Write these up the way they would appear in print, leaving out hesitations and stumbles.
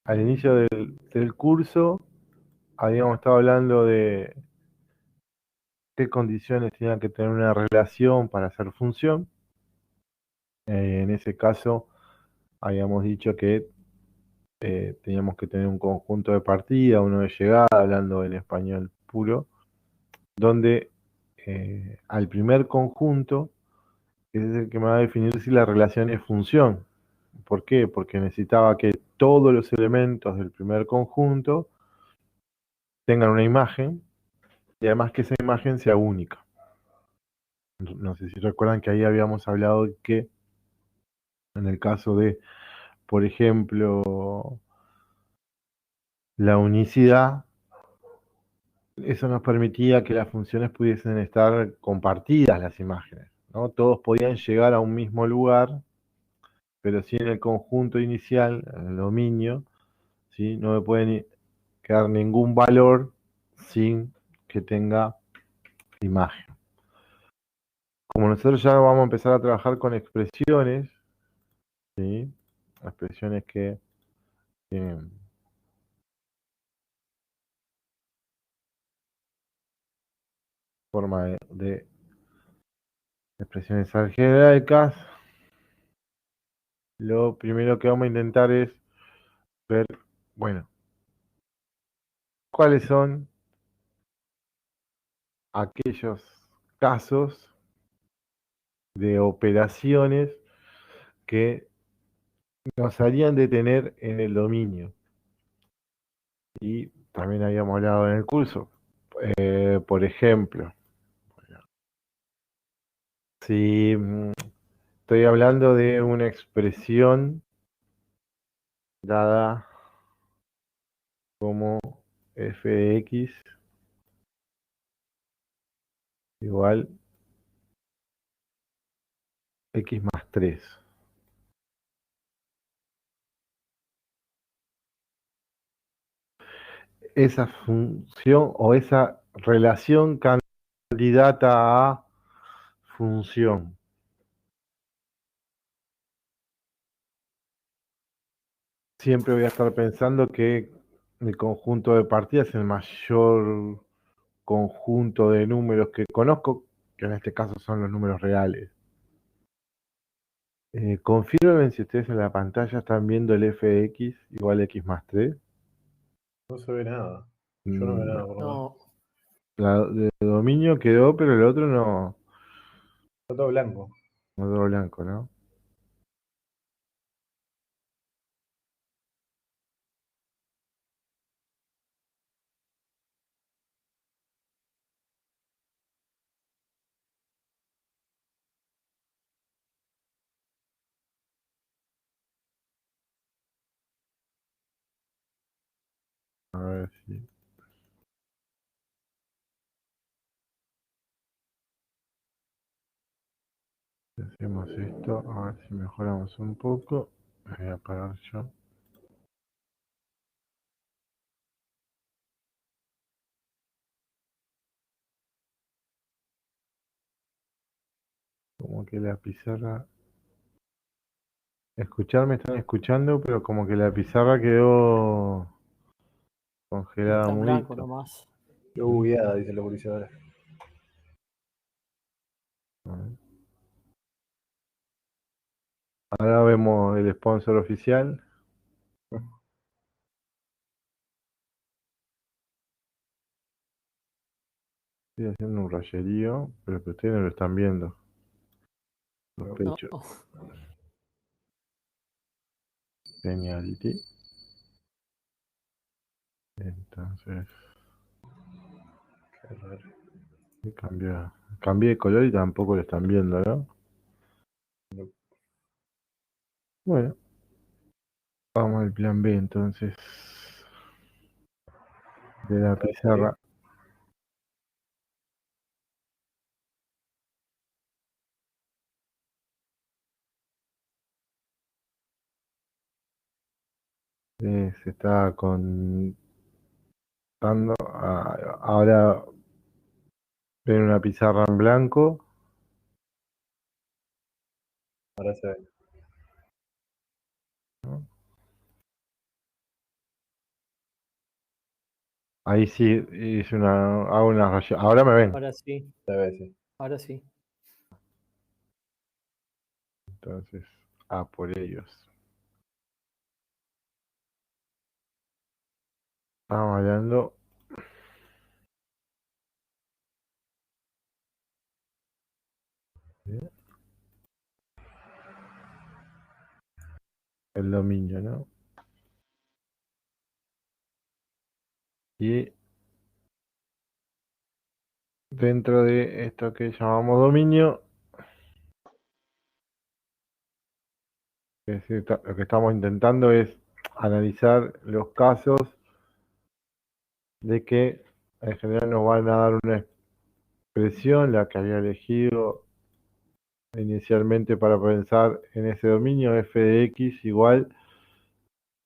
al inicio del curso habíamos estado hablando de qué condiciones tenía que tener una relación para hacer función. En ese caso habíamos dicho que teníamos que tener un conjunto de partida, uno de llegada, hablando en español puro, donde al primer conjunto es el que me va a definir si la relación es función. ¿Por qué? Porque necesitaba que todos los elementos del primer conjunto tengan una imagen y además que esa imagen sea única. No sé si recuerdan que ahí habíamos hablado que en el caso de, por ejemplo, la unicidad, eso nos permitía que las funciones pudiesen estar compartidas las imágenes, ¿no? Todos podían llegar a un mismo lugar, pero si en el conjunto inicial, en el dominio, ¿sí? No me pueden quedar ningún valor sin que tenga imagen. Como nosotros ya vamos a empezar a trabajar con expresiones, ¿sí? Expresiones que tienen forma de expresiones algebraicas, lo primero que vamos a intentar es ver, bueno, cuáles son aquellos casos de operaciones que nos harían detener en el dominio. Y también habíamos hablado en el curso. Por ejemplo, si estoy hablando de una expresión dada como f de x igual x más 3. Esa función o esa relación candidata a función. Siempre voy a estar pensando que el conjunto de partidas es el mayor conjunto de números que conozco, que en este caso son los números reales. Confirmen si ustedes en la pantalla están viendo el f de x igual a x más 3. No se ve nada. Yo no veo nada por lo menos. No, La de dominio quedó, pero el otro no. Está todo blanco. No todo blanco, ¿no? A ver si hacemos esto. A ver si mejoramos un poco. Voy a apagar yo. Como que la pizarra. Escuchar, me están escuchando, pero como que la pizarra quedó congelada está en blanco mudito. nomás. Yo bugueada, dice la policía ahora. A ver. Ahora vemos el sponsor oficial. Estoy haciendo un rayerío, pero que ustedes no lo están viendo. No, Sospecho. Geniality. Entonces, Qué raro. cambié de color y tampoco lo están viendo, ¿no? No. Bueno, vamos al plan B entonces. De la pizarra. Se está contando. Ahora ven una pizarra en blanco. Ahora se ve. ¿No? Ahí sí hago una raya. Ahora me ven. Ahora sí, A veces. ahora sí. Entonces, por ellos. Estamos hablando. ¿Sí? El dominio, ¿no? Y dentro de esto que llamamos dominio, es decir, lo que estamos intentando es analizar los casos de que en general nos van a dar una expresión, la que había elegido inicialmente para pensar en ese dominio, f de x igual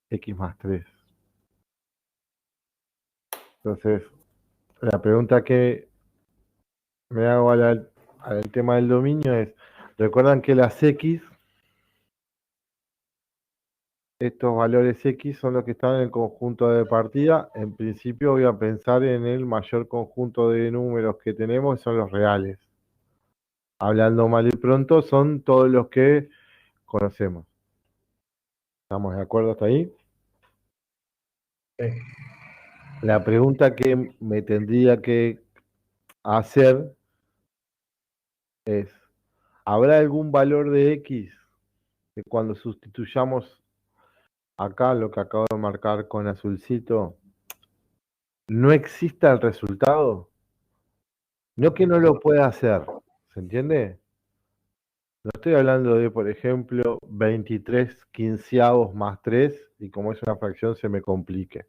x más 3. Entonces, la pregunta que me hago al tema del dominio es, ¿recuerdan que las x, estos valores x son los que están en el conjunto de partida? En principio voy a pensar en el mayor conjunto de números que tenemos, que son los reales. Hablando mal y pronto, son todos los que conocemos. ¿Estamos de acuerdo hasta ahí? Sí. La pregunta que me tendría que hacer es, ¿habrá algún valor de x que cuando sustituyamos acá, lo que acabo de marcar con azulcito, no exista el resultado? No que no lo pueda hacer, ¿se entiende? No estoy hablando de, por ejemplo, 23 quinceavos más 3 y como es una fracción se me complique.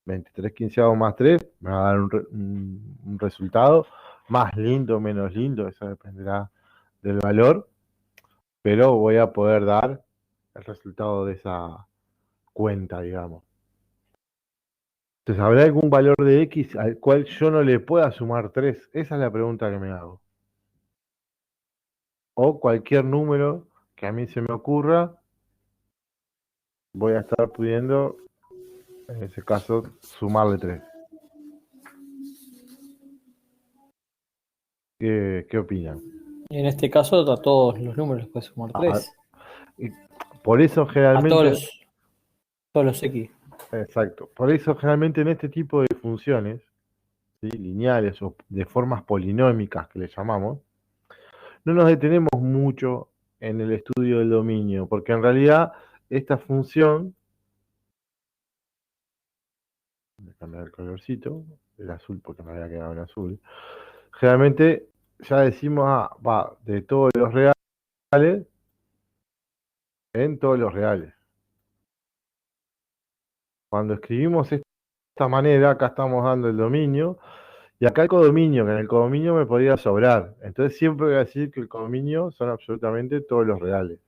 23 quinceavos más 3 me va a dar un resultado más lindo, menos lindo, eso dependerá del valor, pero voy a poder dar el resultado de esa cuenta, digamos. Entonces, ¿habrá algún valor de x al cual yo no le pueda sumar 3? Esa es la pregunta que me hago. O cualquier número que a mí se me ocurra, voy a estar pudiendo, en ese caso, sumarle 3. ¿Qué opinan? En este caso, a todos los números les puedes sumar Ah, 3. y por eso A generalmente, todos los X. exacto, por eso generalmente en este tipo de funciones, ¿sí?, lineales o de formas polinómicas que le llamamos, no nos detenemos mucho en el estudio del dominio, porque en realidad esta función, voy a cambiar el colorcito, el azul porque me había quedado en azul, generalmente ya decimos, va de todos los reales en todos los reales. Cuando escribimos esta manera, acá estamos dando el dominio, y acá el codominio, que en el codominio me podría sobrar. Entonces siempre voy a decir que el codominio son absolutamente todos los reales.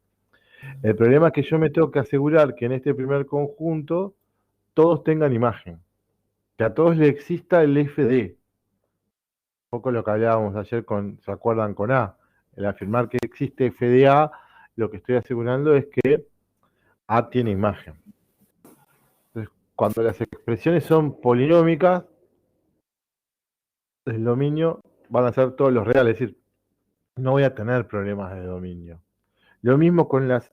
El problema es que yo me tengo que asegurar que en este primer conjunto todos tengan imagen, que a todos le exista el FD. Un poco lo que hablábamos ayer ¿se acuerdan con A? El afirmar que existe FDA, lo que estoy asegurando es que A tiene imagen. Entonces, cuando las expresiones son polinómicas, el dominio van a ser todos los reales, es decir, no voy a tener problemas de dominio. Lo mismo con las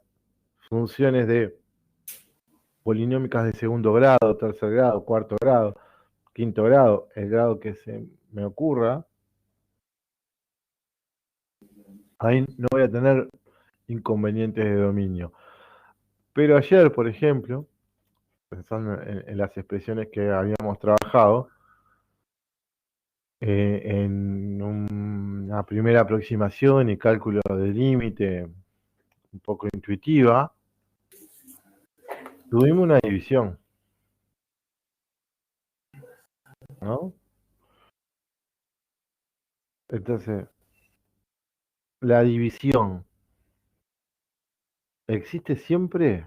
funciones de polinómicas de segundo grado, tercer grado, cuarto grado, quinto grado, el grado que se me ocurra. Ahí no voy a tener inconvenientes de dominio. Pero ayer, por ejemplo, pensando en las expresiones que habíamos trabajado, en una primera aproximación y cálculo de límite un poco intuitiva, tuvimos una división, ¿no? Entonces, la división, ¿existe siempre?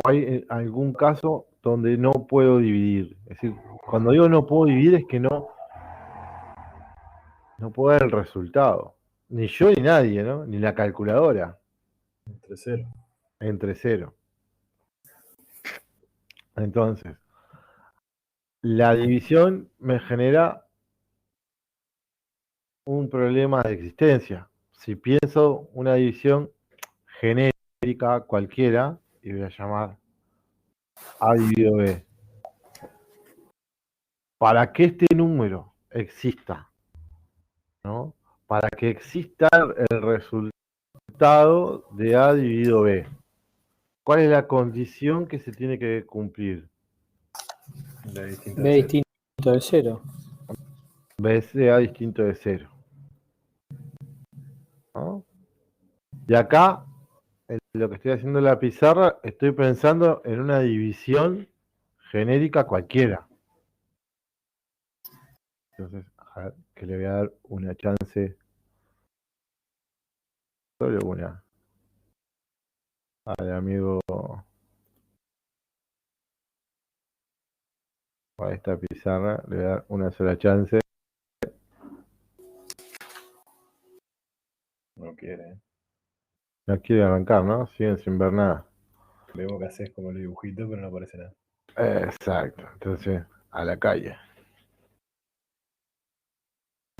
¿O hay algún caso donde no puedo dividir? Es decir, cuando digo no puedo dividir es que no puedo dar el resultado. Ni yo ni nadie, ¿no? Ni la calculadora. Entre cero. Entre cero. Entonces, la división me genera un problema de existencia. Si pienso una división genérica cualquiera, y voy a llamar A dividido B, para que este número exista, ¿no? Para que exista el resultado de A dividido B, ¿cuál es la condición que se tiene que cumplir? B distinto B de 0. distinto de 0. B sea distinto de 0, ¿no? Y acá, en lo que estoy haciendo en la pizarra, estoy pensando en una división genérica cualquiera. Entonces, a ver, que le voy a dar una chance, solo una, al amigo a esta pizarra, le voy a dar una sola chance. No quiere. No quiere arrancar, ¿no? Siguen sin ver nada. Vemos que haces como el dibujito, pero no aparece nada. Exacto, entonces, a la calle.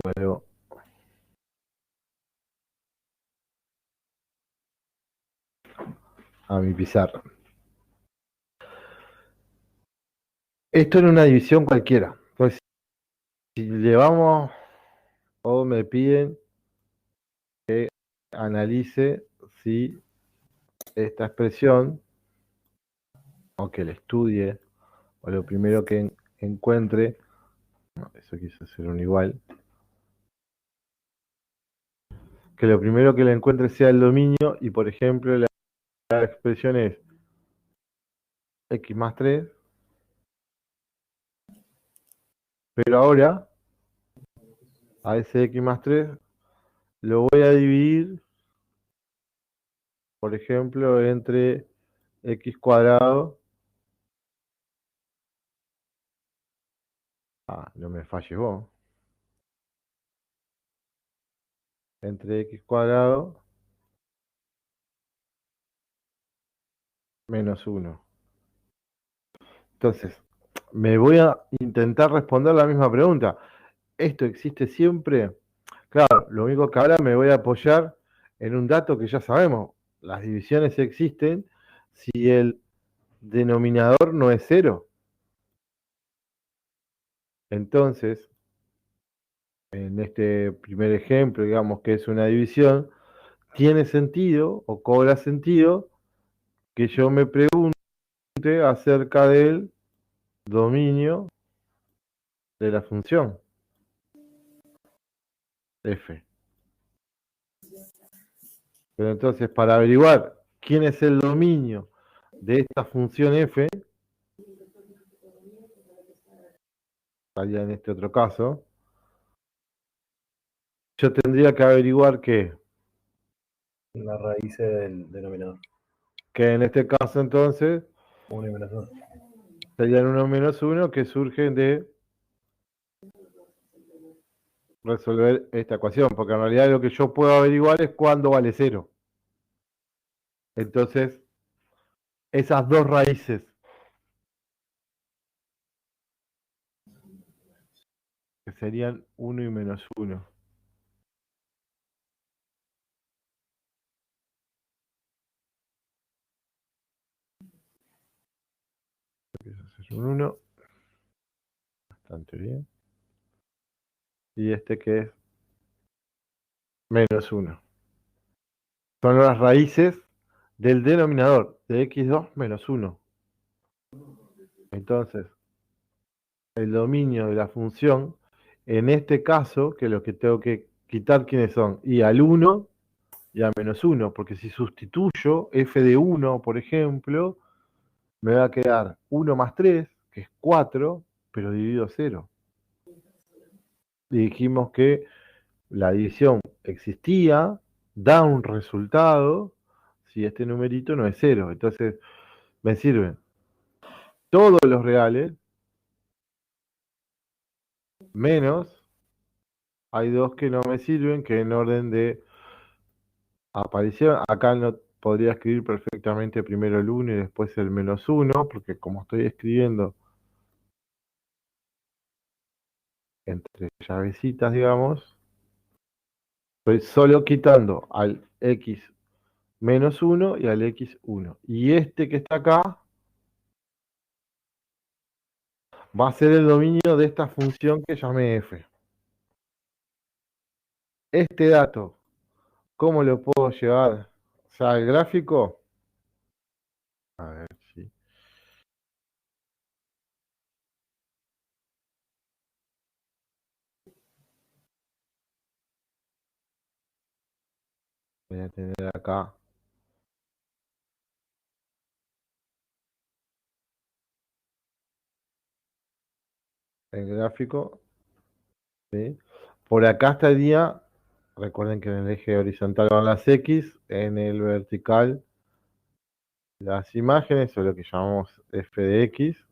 Vuelvo a mi pizarra. Esto era una división cualquiera. Pues si llevamos o me piden que analice si esta expresión, o que la estudie, o lo primero que encuentre, no, eso quiso hacer un igual, que lo primero que le encuentre sea el dominio, y por ejemplo la expresión es x más 3, pero ahora a ese x más 3 lo voy a dividir, por ejemplo, entre x cuadrado. No me falles vos. Entre x cuadrado menos 1. Entonces, me voy a intentar responder la misma pregunta. ¿Esto existe siempre? Claro, lo único que ahora me voy a apoyar en un dato que ya sabemos. Las divisiones existen si el denominador no es 0. Entonces, en este primer ejemplo, digamos que es una división, tiene sentido o cobra sentido que yo me pregunte acerca del dominio de la función f. Pero entonces, para averiguar quién es el dominio de esta función f, allá en este otro caso, yo tendría que averiguar La raíz del denominador. que en este caso entonces 1 y menos 1. serían 1 menos 1 que surgen de resolver esta ecuación, porque en realidad lo que yo puedo averiguar es cuándo vale 0. Entonces, esas dos raíces que serían 1 y menos 1. Es un 1, bastante bien. Y este que es menos 1. Son las raíces del denominador de x2 menos 1. Entonces, el dominio de la función, en este caso, que lo que tengo que quitar, ¿quiénes son? Y al 1 y a menos 1, porque si sustituyo f de 1, por ejemplo, me va a quedar 1 más 3, que es 4, pero dividido 0. Y dijimos que la división existía, da un resultado, si este numerito no es 0. Entonces, me sirven todos los reales, menos, hay dos que no me sirven, que en orden de aparición, acá no podría escribir perfectamente primero el 1 y después el menos 1, porque como estoy escribiendo entre llavecitas, digamos, estoy solo quitando al x menos 1 y al x1. Y este que está acá va a ser el dominio de esta función que llamé f. Este dato, ¿cómo lo puedo llevar? O sea, el gráfico, a ver si voy a tener acá el gráfico, ¿sí? Por acá estaría, recuerden que en el eje horizontal van las x, en el vertical las imágenes, o lo que llamamos f de x.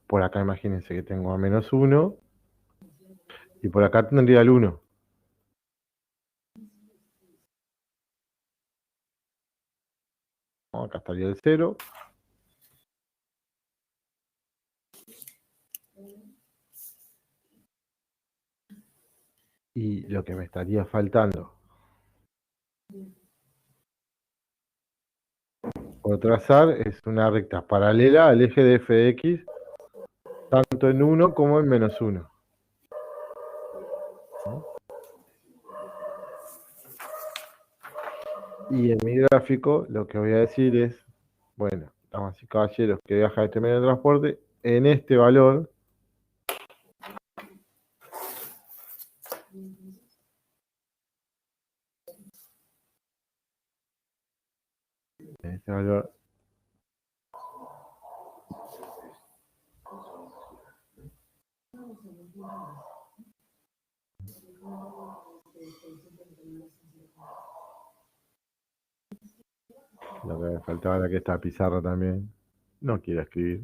Por acá imagínense que tengo a menos 1, y por acá tendría el 1. Acá estaría el 0. Y lo que me estaría faltando por trazar es una recta paralela al eje de f de x, tanto en 1 como en menos 1. Y en mi gráfico lo que voy a decir es, bueno, damas y caballeros, que viaja este medio de transporte, en este valor, en este valor, lo que me faltaba era que esta pizarra también no quiero escribir.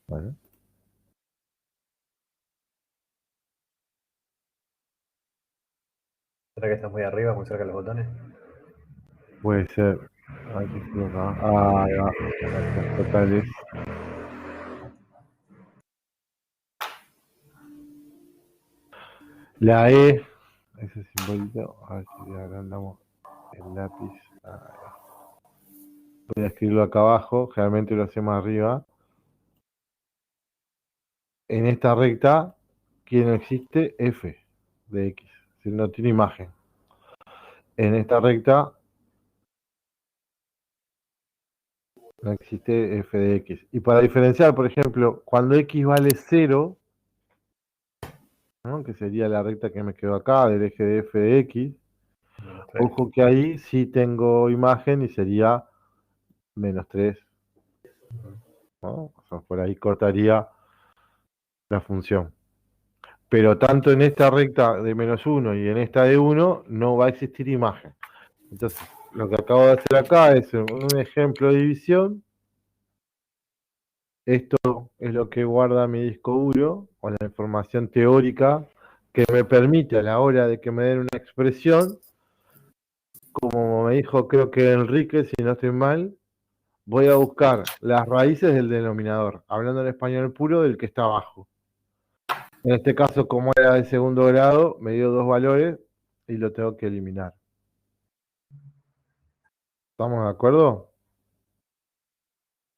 Bueno, ¿Será que estás muy arriba, muy cerca de los botones? puede ser. Hay que escribir acá. Ah, ahí va. Gracias totales. La E, ese simbolito, a ver si agrandamos el lápiz. Ahí va. Voy a escribirlo acá abajo, generalmente lo hacemos arriba. En esta recta, que no existe f de x, si no tiene imagen. En esta recta no existe f de x. Y para diferenciar, por ejemplo, cuando x vale 0, ¿no? Que sería la recta que me quedó acá del eje de f de x, Menos 3. ojo que ahí sí tengo imagen y sería menos 3, ¿no? O sea, por ahí cortaría la función. Pero tanto en esta recta de menos 1 y en esta de 1 no va a existir imagen. Entonces, lo que acabo de hacer acá es un ejemplo de división. Esto es lo que guarda mi disco duro, o la información teórica que me permite a la hora de que me den una expresión, como me dijo creo que Enrique, si no estoy mal, voy a buscar las raíces del denominador, hablando en español puro del que está abajo. En este caso, como era de segundo grado, me dio dos valores y lo tengo que eliminar. ¿Estamos de acuerdo?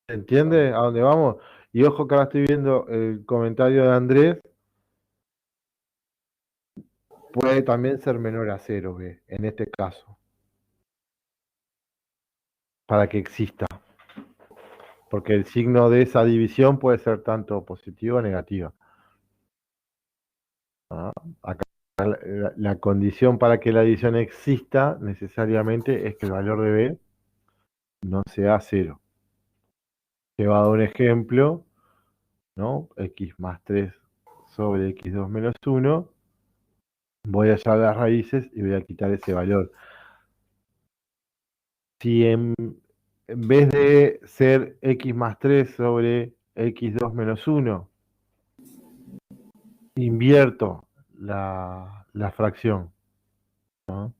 ¿Se entiende a dónde vamos? Y ojo que ahora estoy viendo el comentario de Andrés. Puede también ser menor a 0, ¿ve? En este caso, para que exista. Porque el signo de esa división puede ser tanto positivo o negativo. ¿Ah? Acá la condición para que la división exista necesariamente es que el valor de b no sea 0. Te va a dar un ejemplo, ¿no? X más 3 sobre x2 menos 1. Voy a hallar las raíces y voy a quitar ese valor. Si en vez de ser x más 3 sobre x2 menos 1, invierto la fracción, ¿no?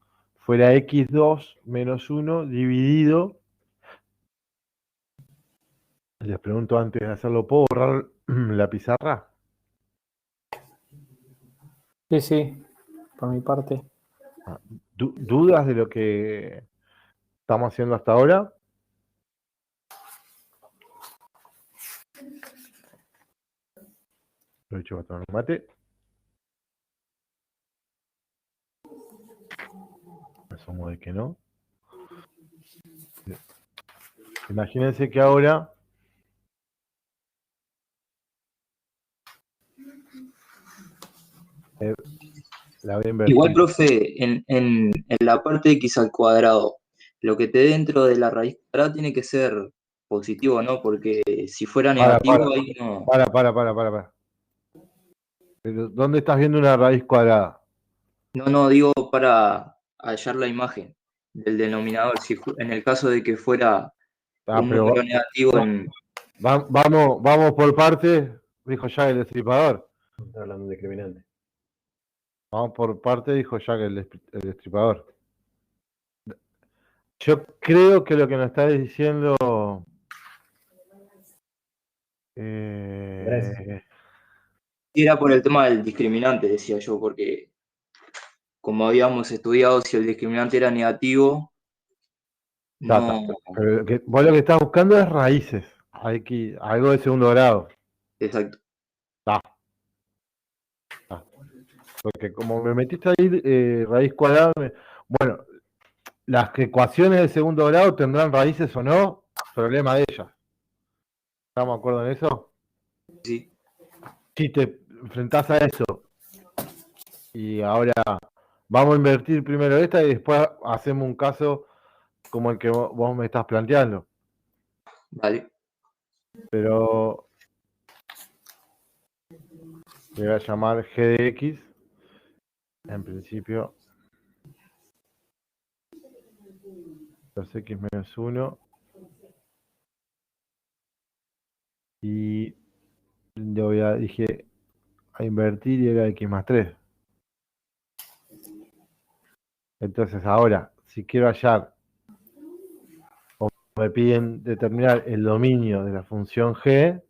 fuera x2 menos 1 dividido. Les pregunto antes de hacerlo, ¿puedo borrar la pizarra? Sí, sí, por mi parte. ¿Dudas de lo que estamos haciendo hasta ahora? Aprovecho para tomar un mate. Asumo de que no. Imagínense que ahora la voy a invertir. Igual, profe, en la parte de x al cuadrado, lo que te dé dentro de la raíz cuadrada tiene que ser positivo, ¿no? Porque si fuera negativo, ahí no. Para. Pero, ¿dónde estás viendo una raíz cuadrada? No, digo para hallar la imagen del denominador. Si en el caso de que fuera un Pero número negativo en. vamos por partes, dijo ya el destripador. Está hablando de discriminante. Vamos por partes, dijo ya el destripador. Yo creo que lo que nos está diciendo Era por el tema del discriminante, decía yo, porque como habíamos estudiado, si el discriminante era negativo, no. pero vos lo que estás buscando es raíces. Algo de segundo grado. Exacto. Porque como me metiste ahí raíz cuadrada, bueno, las ecuaciones de segundo grado tendrán raíces o no, problema de ellas. ¿Estamos de acuerdo en eso? Sí. Si te enfrentás a eso y ahora vamos a invertir primero esta y después hacemos un caso como el que vos me estás planteando. Vale. Pero le voy a llamar g de x. En principio, 2x menos 1. Y dije a invertir y era x más 3. Entonces ahora, si quiero hallar o me piden determinar el dominio de la función g,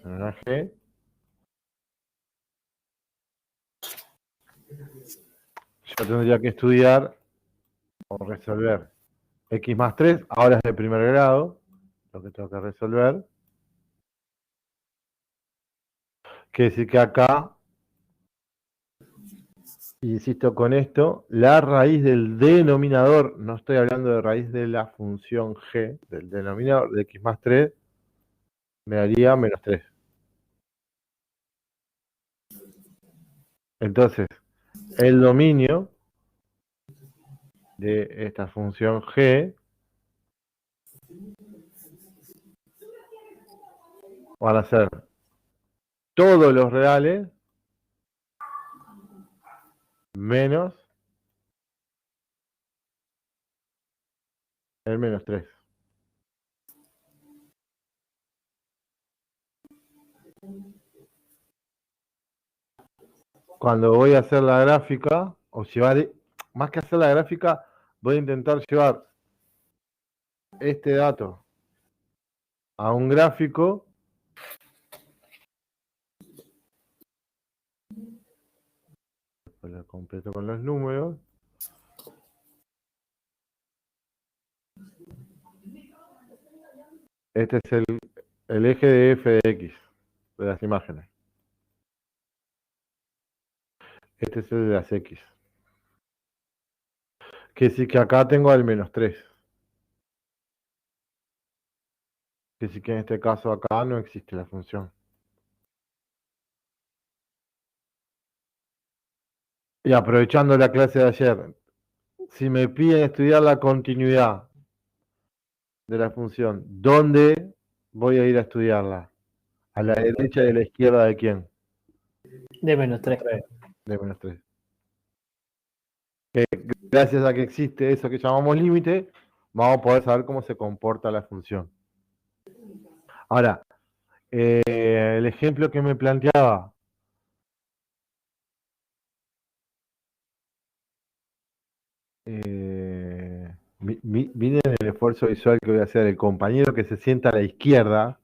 una g, yo tendría que estudiar o resolver x más 3, ahora es de primer grado, lo que tengo que resolver. Quiere decir que acá, insisto con esto, la raíz del denominador, no estoy hablando de raíz de la función g, del denominador de x más 3, me daría menos 3. Entonces, el dominio de esta función g van a ser todos los reales menos el menos 3. Cuando voy a hacer la gráfica, o llevar, más que hacer la gráfica, voy a intentar llevar este dato a un gráfico. Después lo completo con los números. Este es el eje de f de x, de las imágenes. Este es el de las x. Que sí que acá tengo el menos 3. Que sí que en este caso acá no existe la función. Y aprovechando la clase de ayer, si me piden estudiar la continuidad de la función, ¿dónde voy a ir a estudiarla? ¿A la derecha y a la izquierda de quién? De menos 3. De menos 3. Gracias a que existe eso que llamamos límite, vamos a poder saber cómo se comporta la función. Ahora, El ejemplo que me planteaba, miren el esfuerzo visual que voy a hacer. El compañero que se sienta a la izquierda,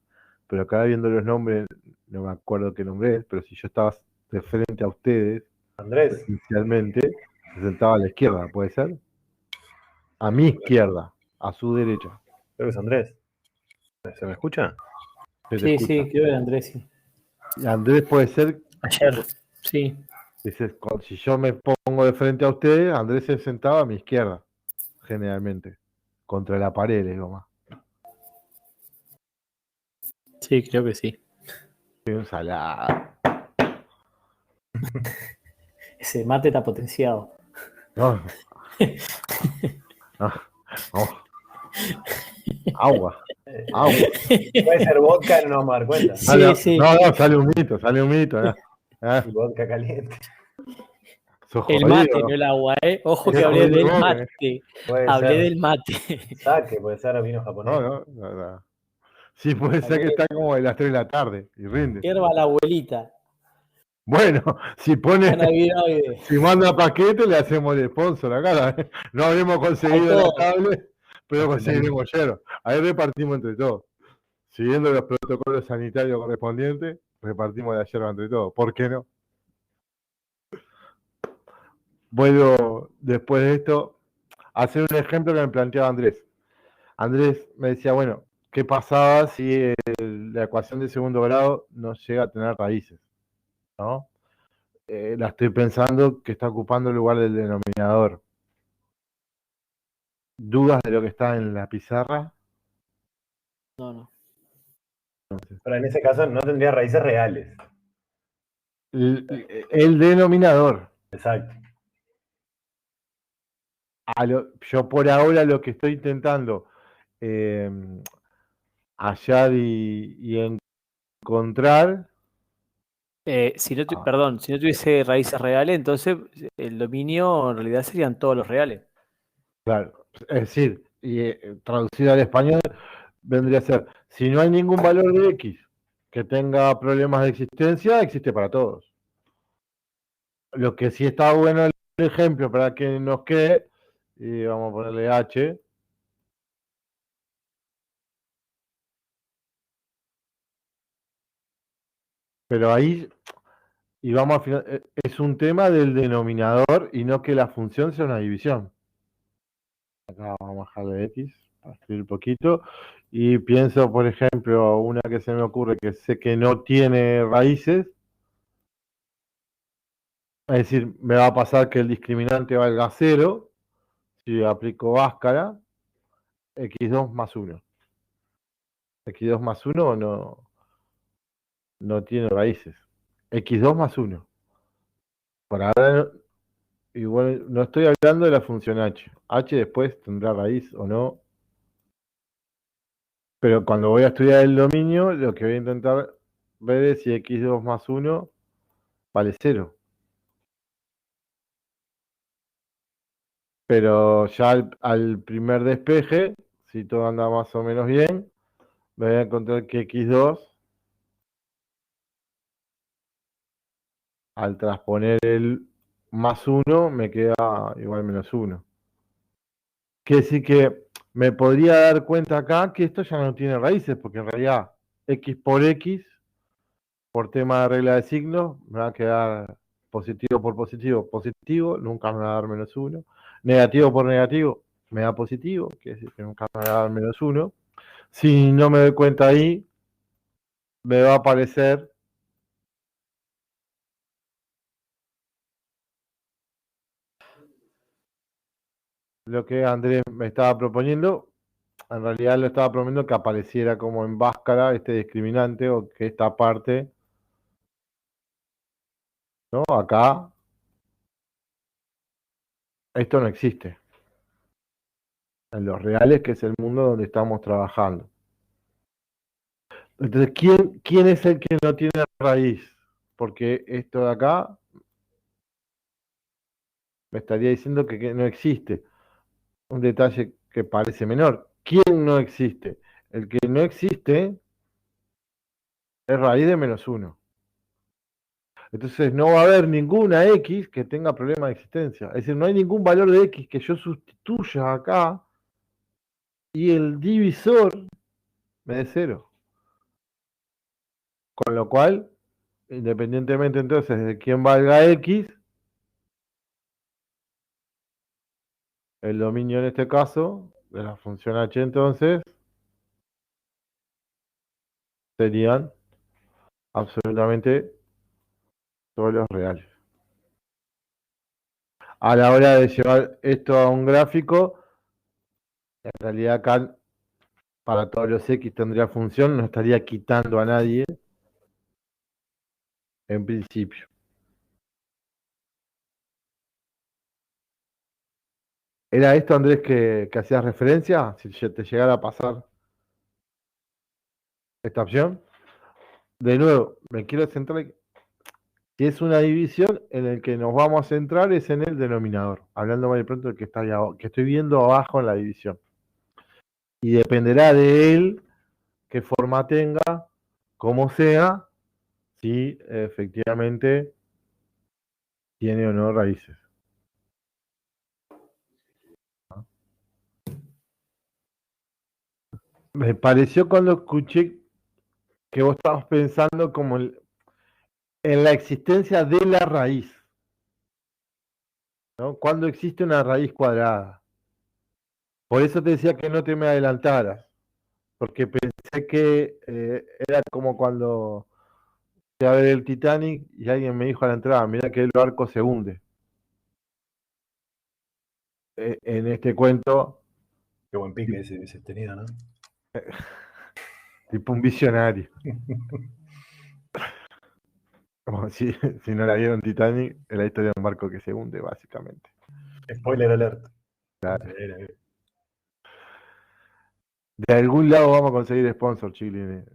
pero acá viendo los nombres, no me acuerdo qué nombre es, pero si yo estaba de frente a ustedes, Andrés, inicialmente, se sentaba a la izquierda, ¿puede ser? A mi izquierda, a su derecha. creo que es Andrés. ¿Se me escucha? Se te Sí, escucha. sí, creo que era Andrés, sí. Y Andrés puede ser, Ayer, sí. si yo me pongo de frente a ustedes, Andrés se sentaba a mi izquierda, generalmente, contra la pared, digo más. Sí, creo que sí. Qué ensalada. Ese mate está potenciado. No, no, no. Agua, agua. Puede ser vodka, no nos vamos a dar cuenta. Sí, sí. No, sale un mito. ¿No? Y vodka caliente. Sos El jodido, mate, ¿no? no el agua, ¿eh? Ojo Qué que hablé jodido del vos, mate. Puede Hablé ser del mate. sake, puede ser vino japonés. No. Sí, puede ser que está como de las 3 de la tarde y rinde. Hierba la abuelita. Bueno, si pone, Cannabinoide. si manda paquete, le hacemos el sponsor acá. No habremos conseguido la todos. tablet, pero conseguiremos hierro. Ahí repartimos entre todos. Siguiendo los protocolos sanitarios correspondientes, repartimos la hierba entre todos. ¿Por qué no? Vuelvo después de esto a hacer un ejemplo que me planteaba Andrés. Andrés me decía, bueno, ¿qué pasaba si la ecuación de segundo grado no llega a tener raíces? ¿No? La estoy pensando que está ocupando el lugar del denominador. ¿Dudas de lo que está en la pizarra? No. Pero en ese caso no tendría raíces reales. El denominador. Exacto. Yo por ahora lo que estoy intentando hallar y encontrar. Perdón, si no tuviese raíces reales, entonces el dominio en realidad serían todos los reales. Claro, es decir, traducido al español vendría a ser, si no hay ningún valor de X que tenga problemas de existencia, existe para todos. Lo que sí está bueno el ejemplo para que nos quede, y vamos a ponerle H. Pero ahí, y vamos a es un tema del denominador y no que la función sea una división. Acá vamos a bajarle X para escribir un poquito. Y pienso, por ejemplo, una que se me ocurre que sé que no tiene raíces. Es decir, me va a pasar que el discriminante valga 0 si aplico Bhaskara, x2 más 1. X2 más 1 no tiene raíces. X2 más 1. Por ahora, igual no estoy hablando de la función H. H después tendrá raíz o no. Pero cuando voy a estudiar el dominio, lo que voy a intentar ver es si x2 más 1 vale 0. Pero ya al primer despeje, si todo anda más o menos bien, me voy a encontrar que x2, al transponer el más 1, me queda igual menos 1. Que sí que me podría dar cuenta acá que esto ya no tiene raíces, porque en realidad x por x, por tema de regla de signos, me va a quedar positivo por positivo, positivo, nunca me va a dar menos 1. Negativo por negativo, me da positivo, quiere decir que nunca me va a dar menos 1. Si no me doy cuenta ahí, me va a aparecer lo que Andrés me estaba proponiendo. En realidad lo estaba proponiendo que apareciera como en Bhaskara este discriminante o que esta parte, ¿no? Acá, esto no existe. En los reales, que es el mundo donde estamos trabajando. Entonces, ¿quién es el que no tiene raíz? Porque esto de acá me estaría diciendo que no existe. Un detalle que parece menor. ¿Quién no existe? El que no existe es raíz de -1. Entonces no va a haber ninguna X que tenga problema de existencia. Es decir, no hay ningún valor de X que yo sustituya acá y el divisor me dé 0. Con lo cual, independientemente entonces de quién valga X, el dominio en este caso de la función h entonces serían absolutamente todos los reales. A la hora de llevar esto a un gráfico, en realidad acá para todos los X tendría función, no estaría quitando a nadie en principio. ¿Era esto, Andrés, que hacías referencia? Si te llegara a pasar esta opción. De nuevo, me quiero centrar. Si es una división, en el que nos vamos a centrar es en el denominador. Hablando más de pronto del que está ahí que estoy viendo abajo en la división. Y dependerá de él qué forma tenga, cómo sea, si efectivamente tiene o no raíces. Me pareció cuando escuché que vos estabas pensando como en la existencia de la raíz, ¿no? Cuando existe una raíz cuadrada. Por eso te decía que no te me adelantaras, porque pensé que era como cuando fui a ver el Titanic y alguien me dijo a la entrada, mira que el barco se hunde. En este cuento, Qué buen pique ese tenido, ¿no? tipo un visionario. Como si no la vieron Titanic, es la historia de un barco que se hunde, básicamente. Spoiler alert. Claro. De algún lado vamos a conseguir sponsor, Chile.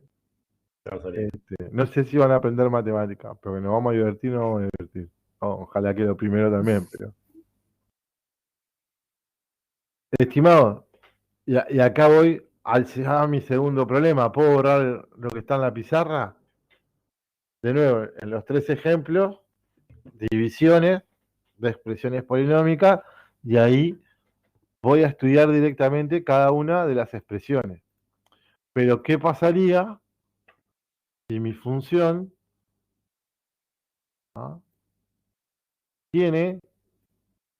No sé si van a aprender matemáticas, pero que nos vamos a divertir, nos vamos a divertir. Oh, ojalá que lo primero también, pero. Estimado, y acá voy a mi segundo problema. ¿Puedo borrar lo que está en la pizarra? De nuevo, en los 3 ejemplos, divisiones de expresiones polinómicas, y ahí voy a estudiar directamente cada una de las expresiones. Pero, ¿qué pasaría si mi función tiene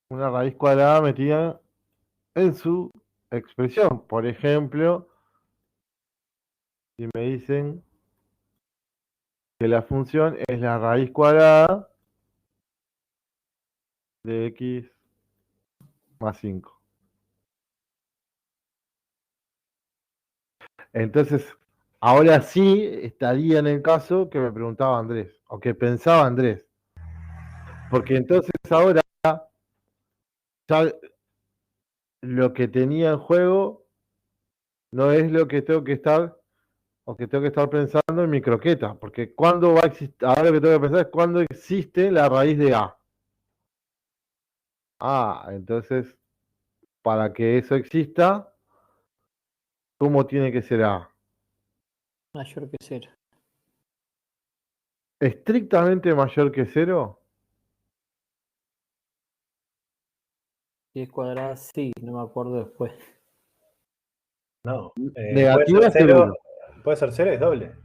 una raíz cuadrada metida en su expresión? Por ejemplo, si me dicen que la función es la raíz cuadrada de x más 5. Entonces, ahora sí estaría en el caso que me preguntaba Andrés, o que pensaba Andrés. Porque entonces ahora ya lo que tenía en juego no es lo que tengo que estar, o que tengo que estar pensando en mi croqueta. Porque cuando va a existir, ahora lo que tengo que pensar es cuándo existe la raíz de A. Entonces, para que eso exista, ¿cómo tiene que ser A? Mayor que 0. ¿Estrictamente mayor que 0? Si es cuadrada, sí, no me acuerdo después. No. Negativa seguro. Puede ser 0, es doble.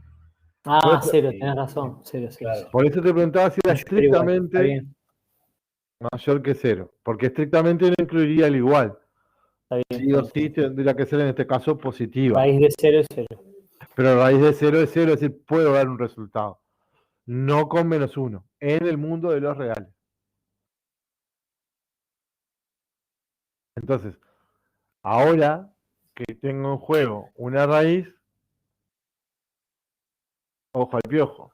Ah, Puede 0, ser- tenés razón. 0, 0. Claro. Por eso te preguntaba si era Pero igual, está estrictamente bien, mayor que 0. Porque estrictamente no incluiría el igual. está bien. Sí o sí tendría que ser en este caso positiva. Raíz de 0 es 0. Pero raíz de 0 es 0, es decir, puedo dar un resultado. No con -1. En el mundo de los reales. Entonces, ahora que tengo en juego una raíz, ojo al piojo.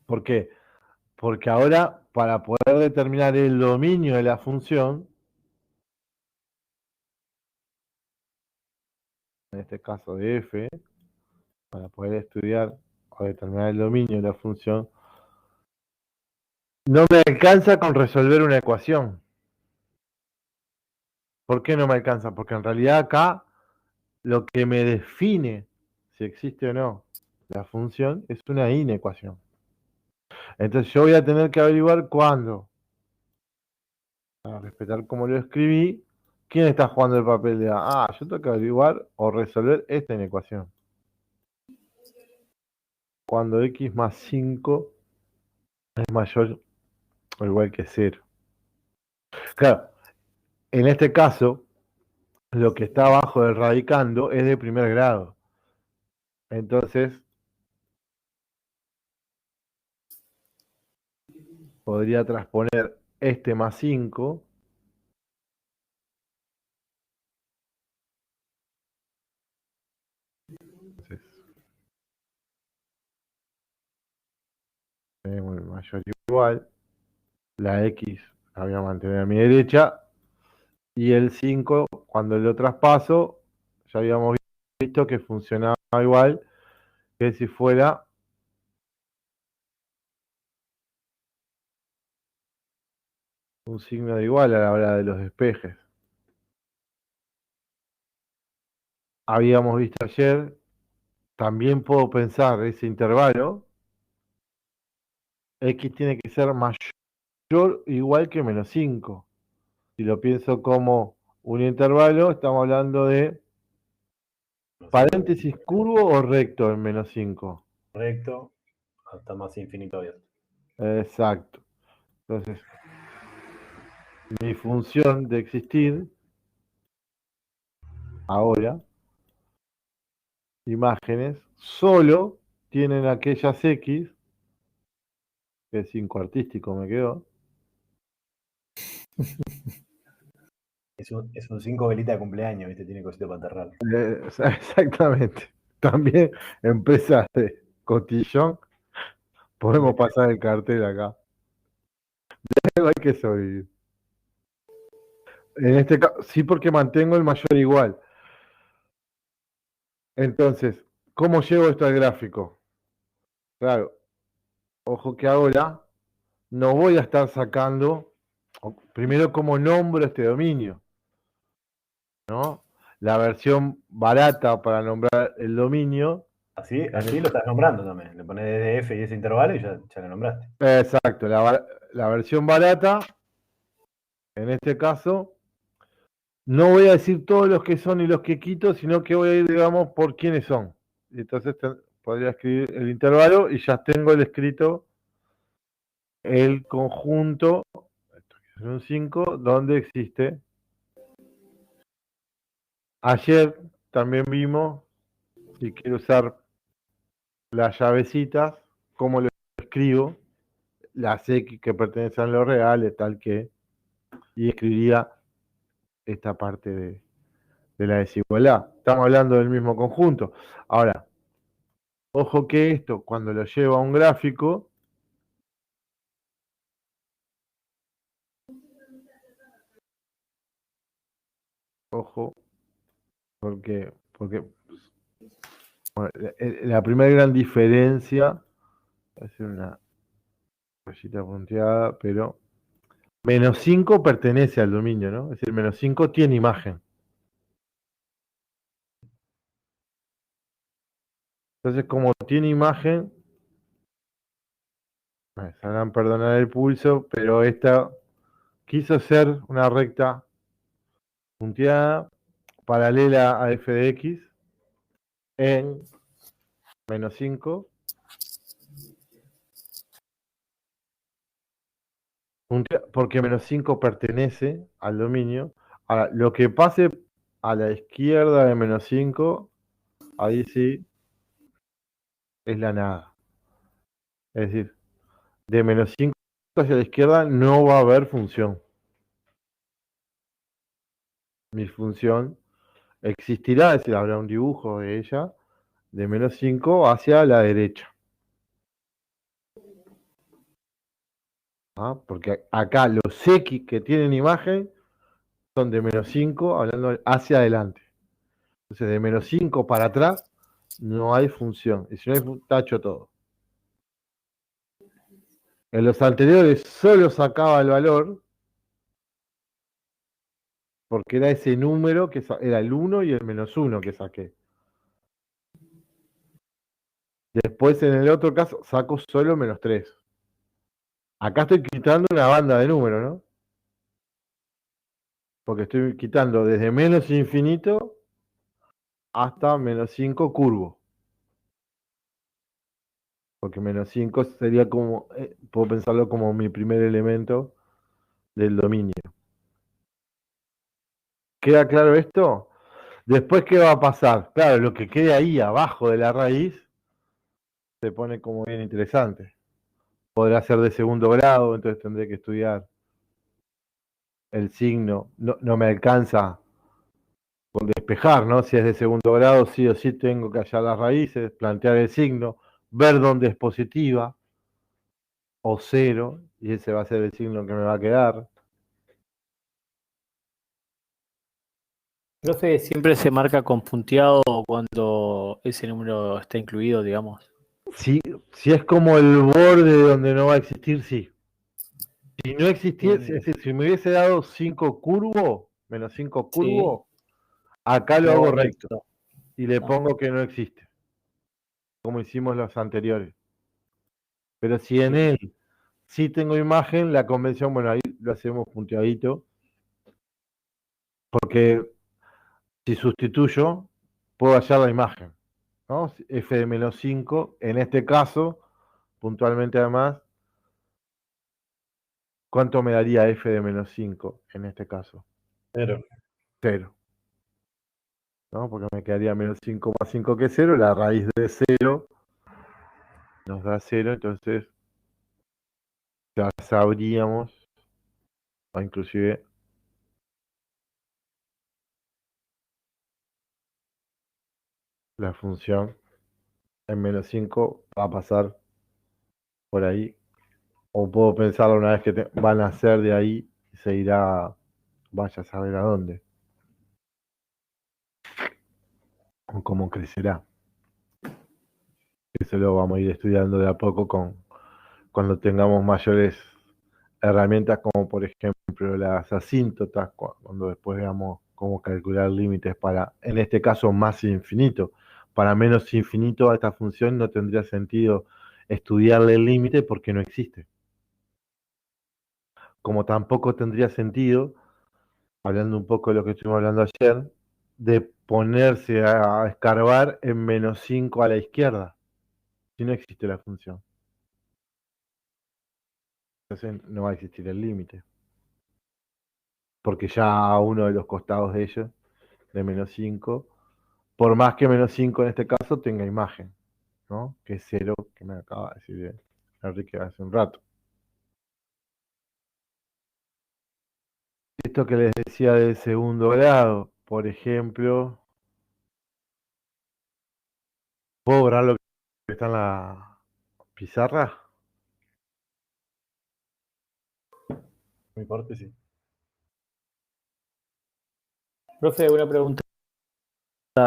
¿Por qué? Porque ahora, para poder determinar el dominio de la función, en este caso de f, para poder estudiar o determinar el dominio de la función, no me alcanza con resolver una ecuación. ¿Por qué no me alcanza? Porque en realidad acá lo que me define si existe o no la función, es una inecuación. Entonces yo voy a tener que averiguar cuándo, para respetar cómo lo escribí, quién está jugando el papel de A. Yo tengo que averiguar o resolver esta inecuación. Cuando x más 5 es mayor o igual que 0. Claro, en este caso, lo que está abajo del radicando es de primer grado. Entonces, podría transponer este más 5. Entonces, tenemos el mayor o igual. La x la voy a mantener a mi derecha. Y el 5, cuando lo traspaso, ya habíamos visto que funcionaba igual que si fuera un signo de igual a la hora de los despejes. Habíamos visto ayer, también puedo pensar ese intervalo, x tiene que ser mayor o igual que menos 5. Si lo pienso como un intervalo, estamos hablando de paréntesis curvo o recto en menos 5. Recto hasta más infinito abierto. Exacto. Entonces, mi función de existir ahora, imágenes, solo tienen aquellas x, que 5 artístico me quedó. Es un 5 velita de cumpleaños, ¿viste? Tiene cosito para enterrar. Exactamente. También empresas de cotillón. Podemos pasar el cartel acá. Hay que sobrevivir. En este caso, sí, porque mantengo el mayor igual. Entonces, ¿cómo llevo esto al gráfico? Claro, ojo que ahora no voy a estar sacando, primero cómo nombro este dominio, ¿no? La versión barata para nombrar el dominio. Así lo estás nombrando también. Le pones desde F y ese intervalo y ya lo nombraste. Exacto, la versión barata, en este caso, no voy a decir todos los que son y los que quito, sino que voy a ir, digamos, por quiénes son. Y entonces podría escribir el intervalo y ya tengo el escrito el conjunto, esto que es un 5, donde existe. Ayer también vimos, si quiero usar las llavecitas, cómo lo escribo, las X que pertenecen a los reales, tal que, y escribiría esta parte de la desigualdad. Estamos hablando del mismo conjunto. Ahora, ojo que esto, cuando lo llevo a un gráfico, ojo, porque bueno, la primera gran diferencia, voy a hacer una rayita punteada, pero menos 5 pertenece al dominio, ¿no? Es decir, menos 5 tiene imagen. Entonces, como tiene imagen, me sabrán perdonar el pulso, pero esta quiso ser una recta punteada paralela a f de x en menos 5, porque menos 5 pertenece al dominio. Ahora, lo que pase a la izquierda de menos 5, ahí sí es la nada. Es decir, de menos 5 hacia la izquierda no va a haber función. Mi función existirá, es decir, habrá un dibujo de ella de menos 5 hacia la derecha. ¿Ah? Porque acá los X que tienen imagen son de menos 5 hablando hacia adelante. Entonces, de menos 5 para atrás no hay función. Y si no hay tacho todo. En los anteriores solo sacaba el valor porque era ese número que era el 1 y el menos 1 que saqué. Después, en el otro caso, saco solo -3. Acá estoy quitando una banda de números, ¿no? Porque estoy quitando desde menos infinito hasta -5 curvo. Porque -5 sería como, puedo pensarlo como mi primer elemento del dominio. ¿Queda claro esto? Después, ¿qué va a pasar? Claro, lo que quede ahí abajo de la raíz se pone como bien interesante. Podrá ser de segundo grado, entonces tendré que estudiar el signo. No me alcanza con despejar, ¿no? Si es de segundo grado, sí o sí tengo que hallar las raíces, plantear el signo, ver dónde es positiva o cero, y ese va a ser el signo que me va a quedar. Profe, siempre se marca con punteado cuando ese número está incluido, digamos. Si es como el borde donde no va a existir, sí. Si no existiese, es decir, si me hubiese dado 5 curvo, -5 Sí, curvo, acá lo lo hago hago recto recto. y le Ah, pongo que no existe, como hicimos los anteriores. Pero si en sí. él sí tengo imagen, la convención, bueno, ahí lo hacemos punteadito, porque si sustituyo, puedo hallar la imagen, ¿no? F de -5, en este caso, puntualmente además, ¿cuánto me daría F de -5 en este caso? 0. 0, ¿no? Porque me quedaría -5 más 5 que 0, la raíz de 0 nos da 0, entonces ya sabríamos, o inclusive la función en -5 va a pasar por ahí, o puedo pensarlo una vez que van a ser de ahí y se irá, vaya a saber a dónde, o cómo crecerá. Eso lo vamos a ir estudiando de a poco cuando tengamos mayores herramientas, como por ejemplo las asíntotas, cuando después veamos cómo calcular límites para, en este caso, más infinito. Para menos infinito a esta función no tendría sentido estudiarle el límite porque no existe. Como tampoco tendría sentido, hablando un poco de lo que estuvimos hablando ayer, de ponerse a escarbar en -5 a la izquierda, si no existe la función. Entonces no va a existir el límite, porque ya a uno de los costados de ellos, de -5, por más que -5 en este caso tenga imagen, ¿no? Que es 0, que me acaba de decir Enrique hace un rato. Esto que les decía del segundo grado, por ejemplo, ¿puedo borrar lo que está en la pizarra? Mi parte sí. Profe, una pregunta.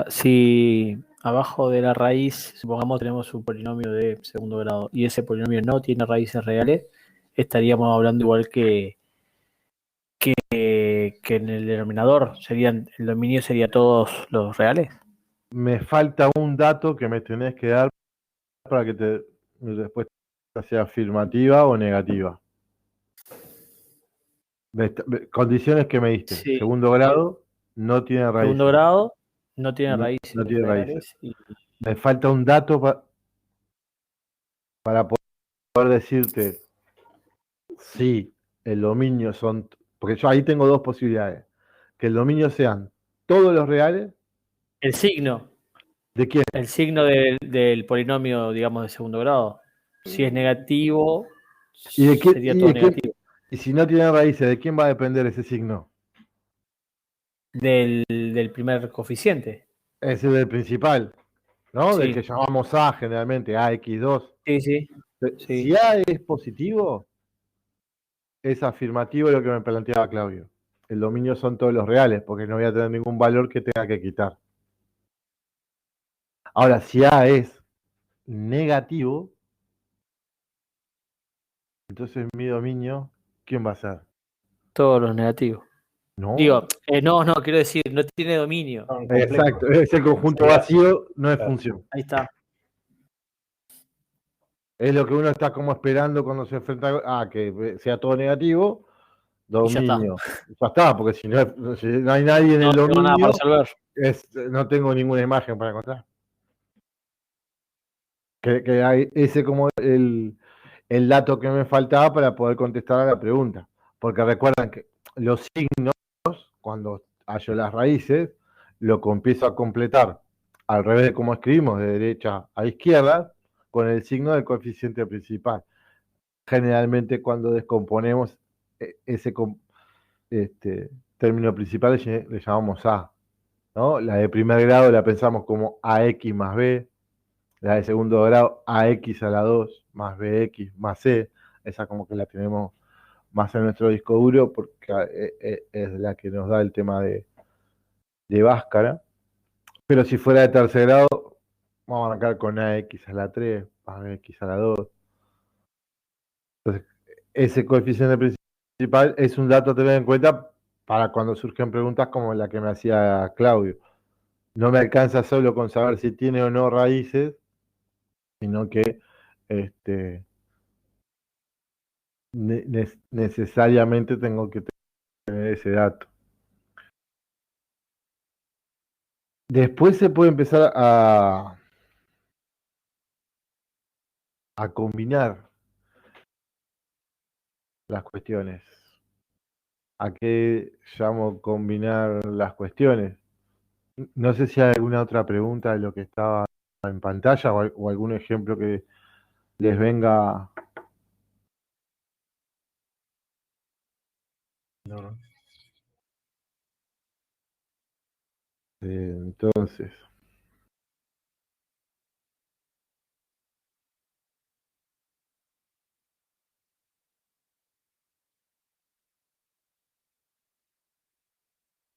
Si abajo de la raíz, supongamos tenemos un polinomio de segundo grado y ese polinomio no tiene raíces reales, estaríamos hablando igual que en el denominador, el dominio sería todos los reales. Me falta un dato que me tenés que dar para que mi respuesta sea afirmativa o negativa. Condiciones que me diste. Sí. Segundo grado no tiene raíces. Segundo grado no tiene No raíces tiene reales raíces. y Me falta un dato para poder decirte si el dominio son, porque yo ahí tengo dos posibilidades, que el dominio sean todos los reales, el signo ¿de quién? del polinomio, digamos, de segundo grado. Si es negativo, ¿Y de quién? sería todo negativo. Y si no tiene raíces, ¿de quién va a depender ese signo? Del primer coeficiente. Ese es el principal, ¿no? Del Sí, que llamamos A generalmente, AX2. sí, sí, Si sí. A es positivo, es afirmativo lo que me planteaba Claudio. El dominio son todos los reales, porque no voy a tener ningún valor que tenga que quitar. Ahora, si A es negativo, entonces mi dominio, ¿quién va a ser? Todos los negativos. No. Digo, no, quiero decir, no tiene dominio. Son complejos. Exacto, ese conjunto Sería- vacío no es claro. función. Ahí está. Es lo que uno está como esperando cuando se enfrenta a que sea todo negativo, Y ya está. dominio. Ya está, porque si no hay nadie en No el tengo nada para dominio, resolver. no tengo ninguna imagen para encontrar. Que hay ese como el dato que me faltaba para poder contestar a la pregunta. Porque recuerdan que los signos, cuando hallo las raíces, lo empiezo a completar al revés de cómo escribimos, de derecha a izquierda, con el signo del coeficiente principal. Generalmente cuando descomponemos ese término principal le llamamos A, ¿no? La de primer grado la pensamos como AX más B, la de segundo grado AX a la 2 más BX más C, esa como que la tenemos más en nuestro disco duro porque es la que nos da el tema de Bhaskara. Pero si fuera de tercer grado, vamos a arrancar con AX a la 3 más BX a la 2. Entonces, ese coeficiente principal es un dato a tener en cuenta para cuando surgen preguntas como la que me hacía Claudio. No me alcanza solo con saber si tiene o no raíces, sino que este, necesariamente tengo que tener ese dato. Después se puede empezar a combinar las cuestiones. ¿A qué llamo combinar las cuestiones? No sé si hay alguna otra pregunta de lo que estaba en pantalla o algún ejemplo que les venga. No, no. Entonces,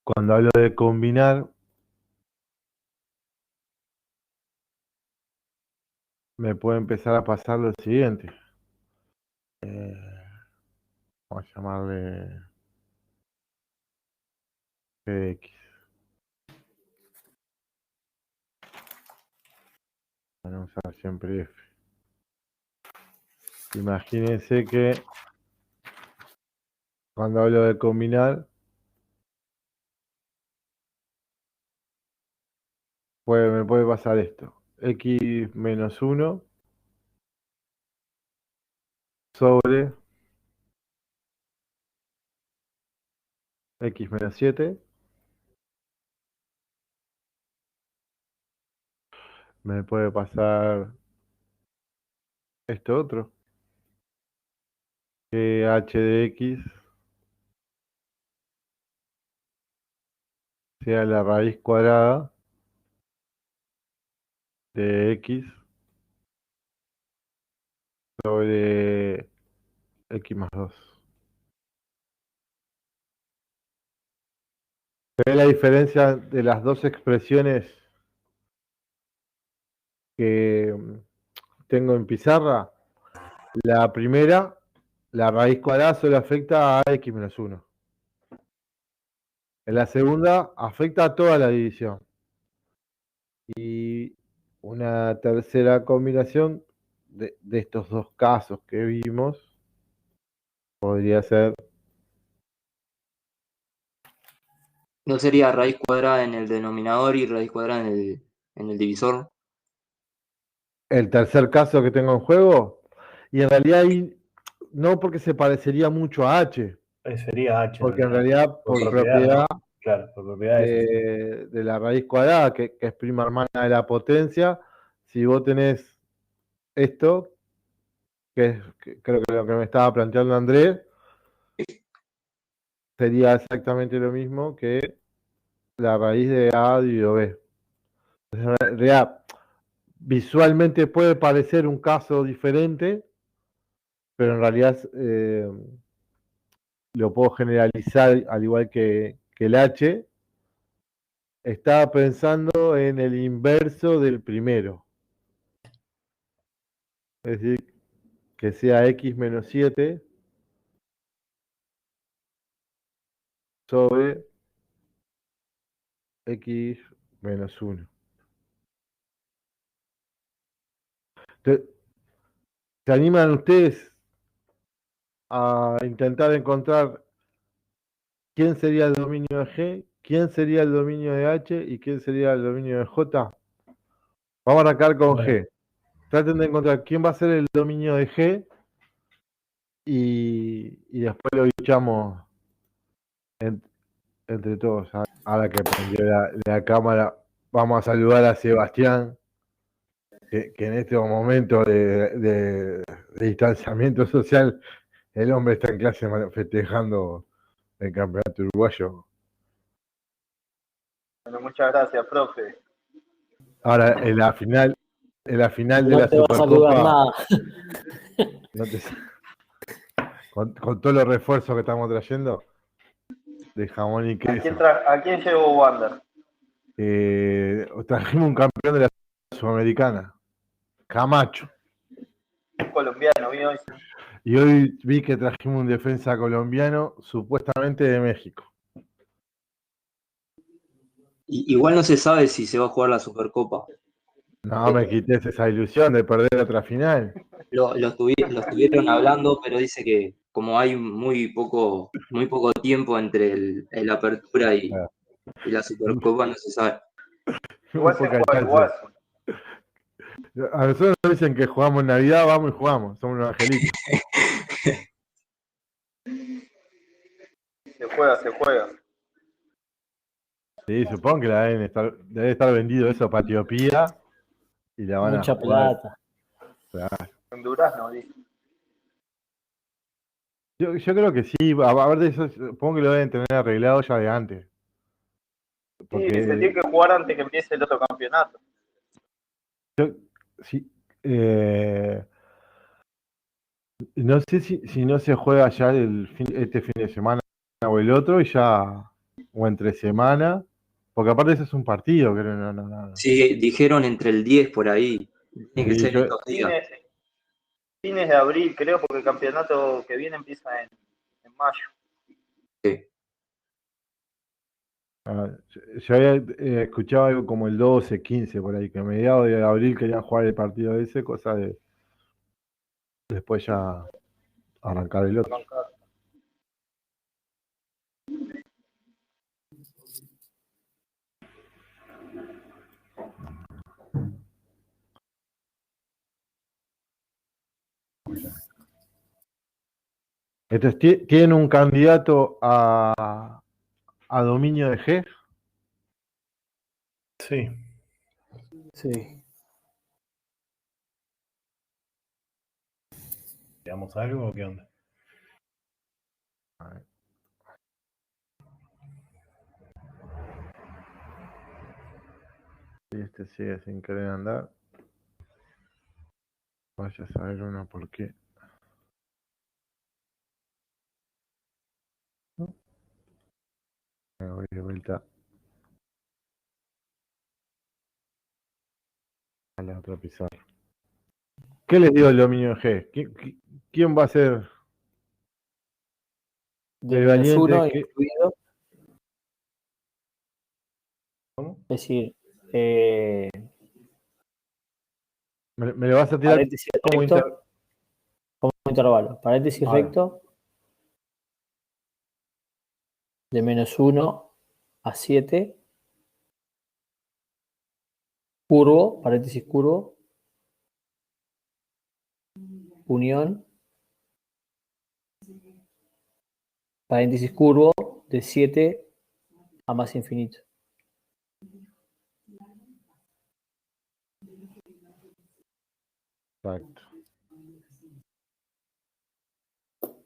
cuando hablo de combinar, me puede empezar a pasar lo siguiente. Vamos a llamarle PX. Vamos a usar siempre F. Imagínense que cuando hablo de combinar, me puede pasar esto. X menos 1 sobre X menos 7. Me puede pasar esto otro. Que h de x sea la raíz cuadrada de x sobre x más 2. ¿Ve la diferencia de las dos expresiones que tengo en pizarra? La primera, la raíz cuadrada solo afecta a x menos 1. En la segunda, afecta a toda la división. Y una tercera combinación de estos dos casos que vimos podría ser ¿No sería raíz cuadrada en el denominador y raíz cuadrada en el divisor? el tercer caso que tengo en juego. Y en realidad ahí no, porque se parecería mucho a h, Sería H en porque en realidad. realidad por ¿no? propiedad Claro, por propiedad es así. de la raíz cuadrada, que es prima hermana de la potencia, si vos tenés esto, que creo que lo que me estaba planteando Andrés, sería exactamente lo mismo que la raíz de A dividido B. En realidad, visualmente puede parecer un caso diferente, pero en realidad lo puedo generalizar al igual que el H. Estaba pensando en el inverso del primero. Es decir, que sea x menos 7 sobre x menos 1. Entonces, ¿Se animan ustedes a intentar encontrar quién sería el dominio de G, quién sería el dominio de H y quién sería el dominio de J? Vamos a arrancar con Bueno. G. Traten de encontrar quién va a ser el dominio de G y después lo luchamos entre todos. Ahora que prendió la cámara, vamos a saludar a Sebastián, que en este momento de distanciamiento social, el hombre está en clase festejando el campeonato uruguayo. Bueno, muchas gracias, profe. Ahora, en la final de No la te va a saludar Supercopa, nada. no te- con todos los refuerzos que estamos trayendo, de jamón y queso. ¿A quién llevó Wander? Trajimos un campeón de la Sudamericana, Camacho. Un colombiano, ¿vio? Y hoy vi que trajimos un defensa colombiano, supuestamente de México. Igual no se sabe si se va a jugar la Supercopa. No me quites esa ilusión de perder otra final. Lo estuvieron hablando, pero dice que como hay muy poco tiempo entre el apertura y la Supercopa, no se sabe. Igual se juega el Guaso. A nosotros nos dicen que jugamos en Navidad, vamos y jugamos, somos unos angelitos. Se juega. Sí, supongo que debe estar vendido eso para Etiopía y la van Mucha a jugar. plata. Claro. En Durazno, dice. Yo creo que sí, a ver de eso, supongo que lo deben tener arreglado ya de antes. Sí, Porque se tiene que jugar antes que empiece el otro campeonato. sí, no sé si no se juega ya este fin de semana o el otro, o entre semana, porque aparte eso es un partido, creo, no. Sí, dijeron entre el 10 por ahí. Tiene que Sí, ser estos días. Fines de abril, creo, porque el campeonato que viene empieza en mayo. Sí. Yo había escuchado algo como el 12, 15 por ahí, que a mediados de abril querían jugar el partido ese, cosa de después ya arrancar el otro. Entonces, ¿tienen un candidato a dominio de G? Sí. Sí. ¿Digamos algo o qué onda? A ver. Si este sigue sin querer andar, vaya a saber uno por qué. ¿No? Me voy de vuelta a la otra pizarra. ¿Qué les dio el dominio de G? ¿Quién va a ser De el menos valiente uno que... incluido. ¿Cómo? Es decir, ¿Me lo vas a tirar paréntesis como recto, como intervalo. Paréntesis A ver. recto. De menos 1 a 7. Curvo, paréntesis curvo. Unión. Paréntesis curvo de 7 a más infinito. Exacto.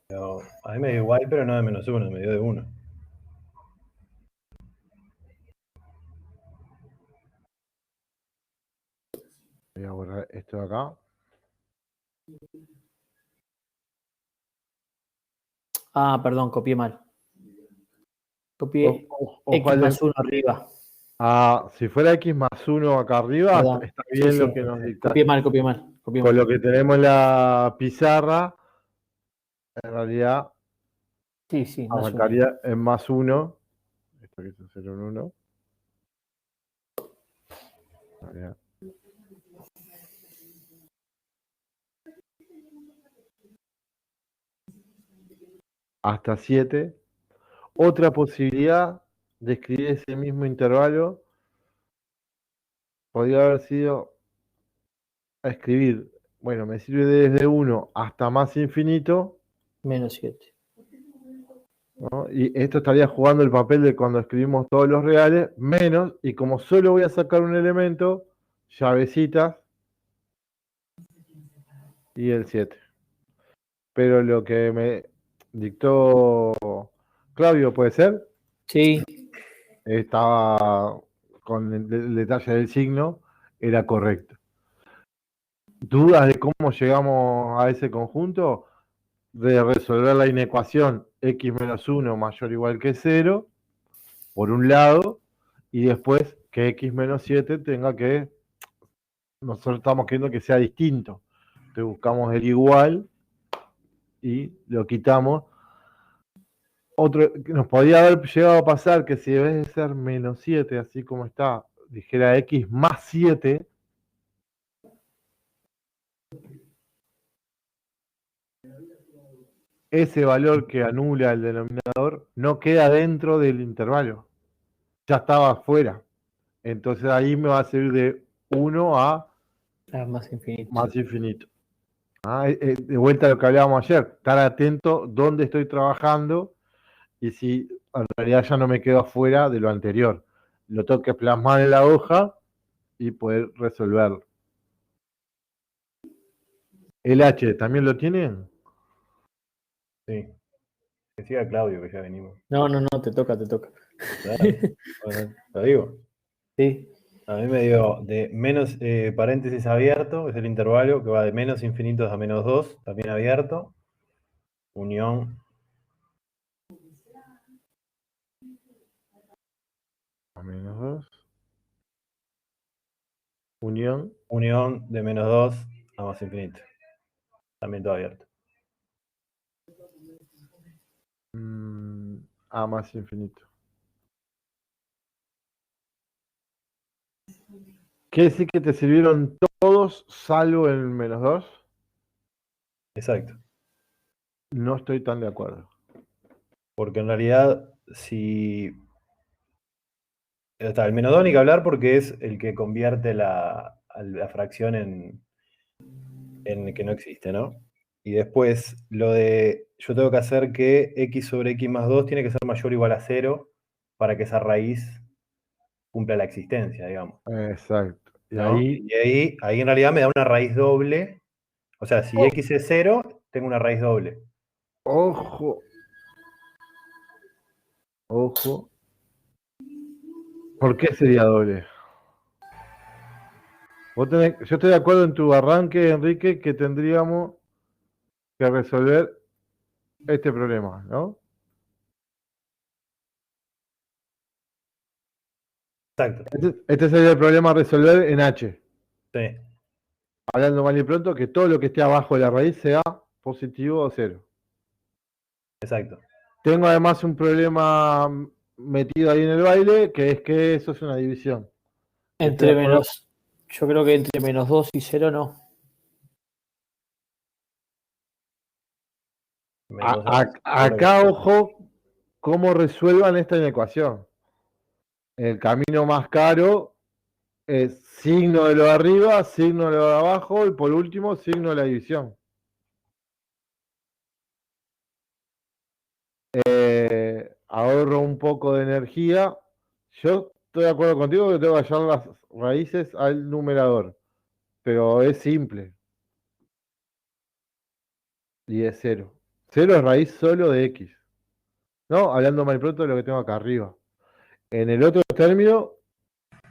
Pero a mí me dio igual, pero no de menos uno, me dio de uno. Voy a borrar esto de acá. Ah, perdón, copié mal. Copié X Ojalá. más 1 arriba. Si fuera X más 1 acá arriba, Perdón. está bien Sí, lo sí. que nos dicta. Copié mal. Con lo que tenemos en la pizarra, en realidad Sí, más 1. arrancaría en más 1. Esto que es un 0 en 1. hasta 7. Otra posibilidad de escribir ese mismo intervalo podría haber sido escribir, bueno, me sirve desde 1 hasta más infinito, Menos 7. ¿no? Y esto estaría jugando el papel de cuando escribimos todos los reales, menos, y como solo voy a sacar un elemento, llavecitas y el 7. Pero lo que me dictó Claudio, ¿puede ser? Sí, Estaba con el detalle del signo, era correcto. ¿Dudas de cómo llegamos a ese conjunto? De resolver la inecuación x menos 1 mayor o igual que 0, por un lado, y después que x menos 7 tenga que, nosotros estamos queriendo que sea distinto. Entonces buscamos el igual y lo quitamos. Otro que nos podría haber llegado a pasar que si en vez de ser menos 7, así como está, dijera x más 7, ese valor que anula el denominador no queda dentro del intervalo, ya estaba afuera. Entonces ahí me va a servir de 1 a más infinito. más infinito. De vuelta a lo que hablábamos ayer, estar atento dónde estoy trabajando y si en realidad ya no me quedo afuera de lo anterior. Lo tengo que plasmar en la hoja y poder resolverlo. ¿El H también lo tienen? Sí. Que siga Claudio, que ya venimos. No, te toca. Claro. Bueno, lo digo. Sí. A mí me dio de menos paréntesis abierto, es el intervalo que va de menos infinitos a menos 2, también abierto. Unión. A menos 2. Unión. Unión de menos 2 a más infinito. También todo abierto. A más infinito. ¿Quiere decir que te sirvieron todos salvo el menos 2? Exacto. No estoy tan de acuerdo. Porque en realidad, si. Está, el menos 2 ni que hablar porque es el que convierte la fracción en que no existe, ¿no? Y después, lo de. Yo tengo que hacer que x sobre x más 2 tiene que ser mayor o igual a 0 para que esa raíz cumpla la existencia, digamos. Exacto. Y ¿No? ahí, Y ahí en realidad me da una raíz doble. O sea, si x es 0, tengo una raíz doble. ojo. ¿Por qué sería doble? Yo estoy de acuerdo en tu arranque, Enrique, que tendríamos que resolver este problema, ¿no? Exacto. Este sería el problema a resolver en H. Sí. Hablando mal y pronto, que todo lo que esté abajo de la raíz sea positivo o 0. Exacto. Tengo además un problema metido ahí en el baile, que es que eso es una división. Entre menos. Yo creo que entre menos 2 y 0 no. Acá, ojo, cómo resuelvan esta inecuación. El camino más caro es signo de lo de arriba, signo de lo de abajo y por último signo de la división. Ahorro un poco de energía. Yo estoy de acuerdo contigo que tengo que hallar las raíces al numerador, pero es simple. Y es 0. 0 es raíz solo de x. ¿No? Hablando mal y pronto de lo que tengo acá arriba. En el otro término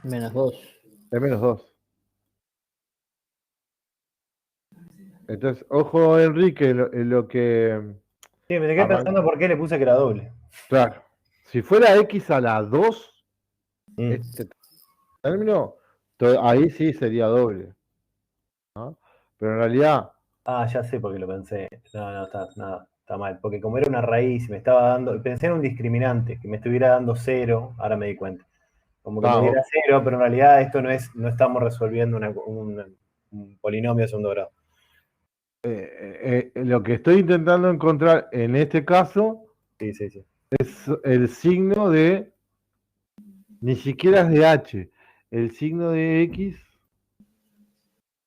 Menos 2. es menos 2. Entonces, ojo, Enrique, en lo que. Sí, me quedé pensando por qué le puse que era doble. Claro. Si fuera x a la 2, este término, ahí sí sería doble. ¿No? Pero en realidad. Ah, ya sé por qué lo pensé. No, está mal. Porque como era una raíz, me estaba dando. Pensé en un discriminante, que me estuviera dando 0, ahora me di cuenta. Como que me diera 0, pero en realidad esto no estamos resolviendo un polinomio de segundo grado. Lo que estoy intentando encontrar en este caso Sí, sí, sí. Es el signo de, ni siquiera es de h, el signo de x,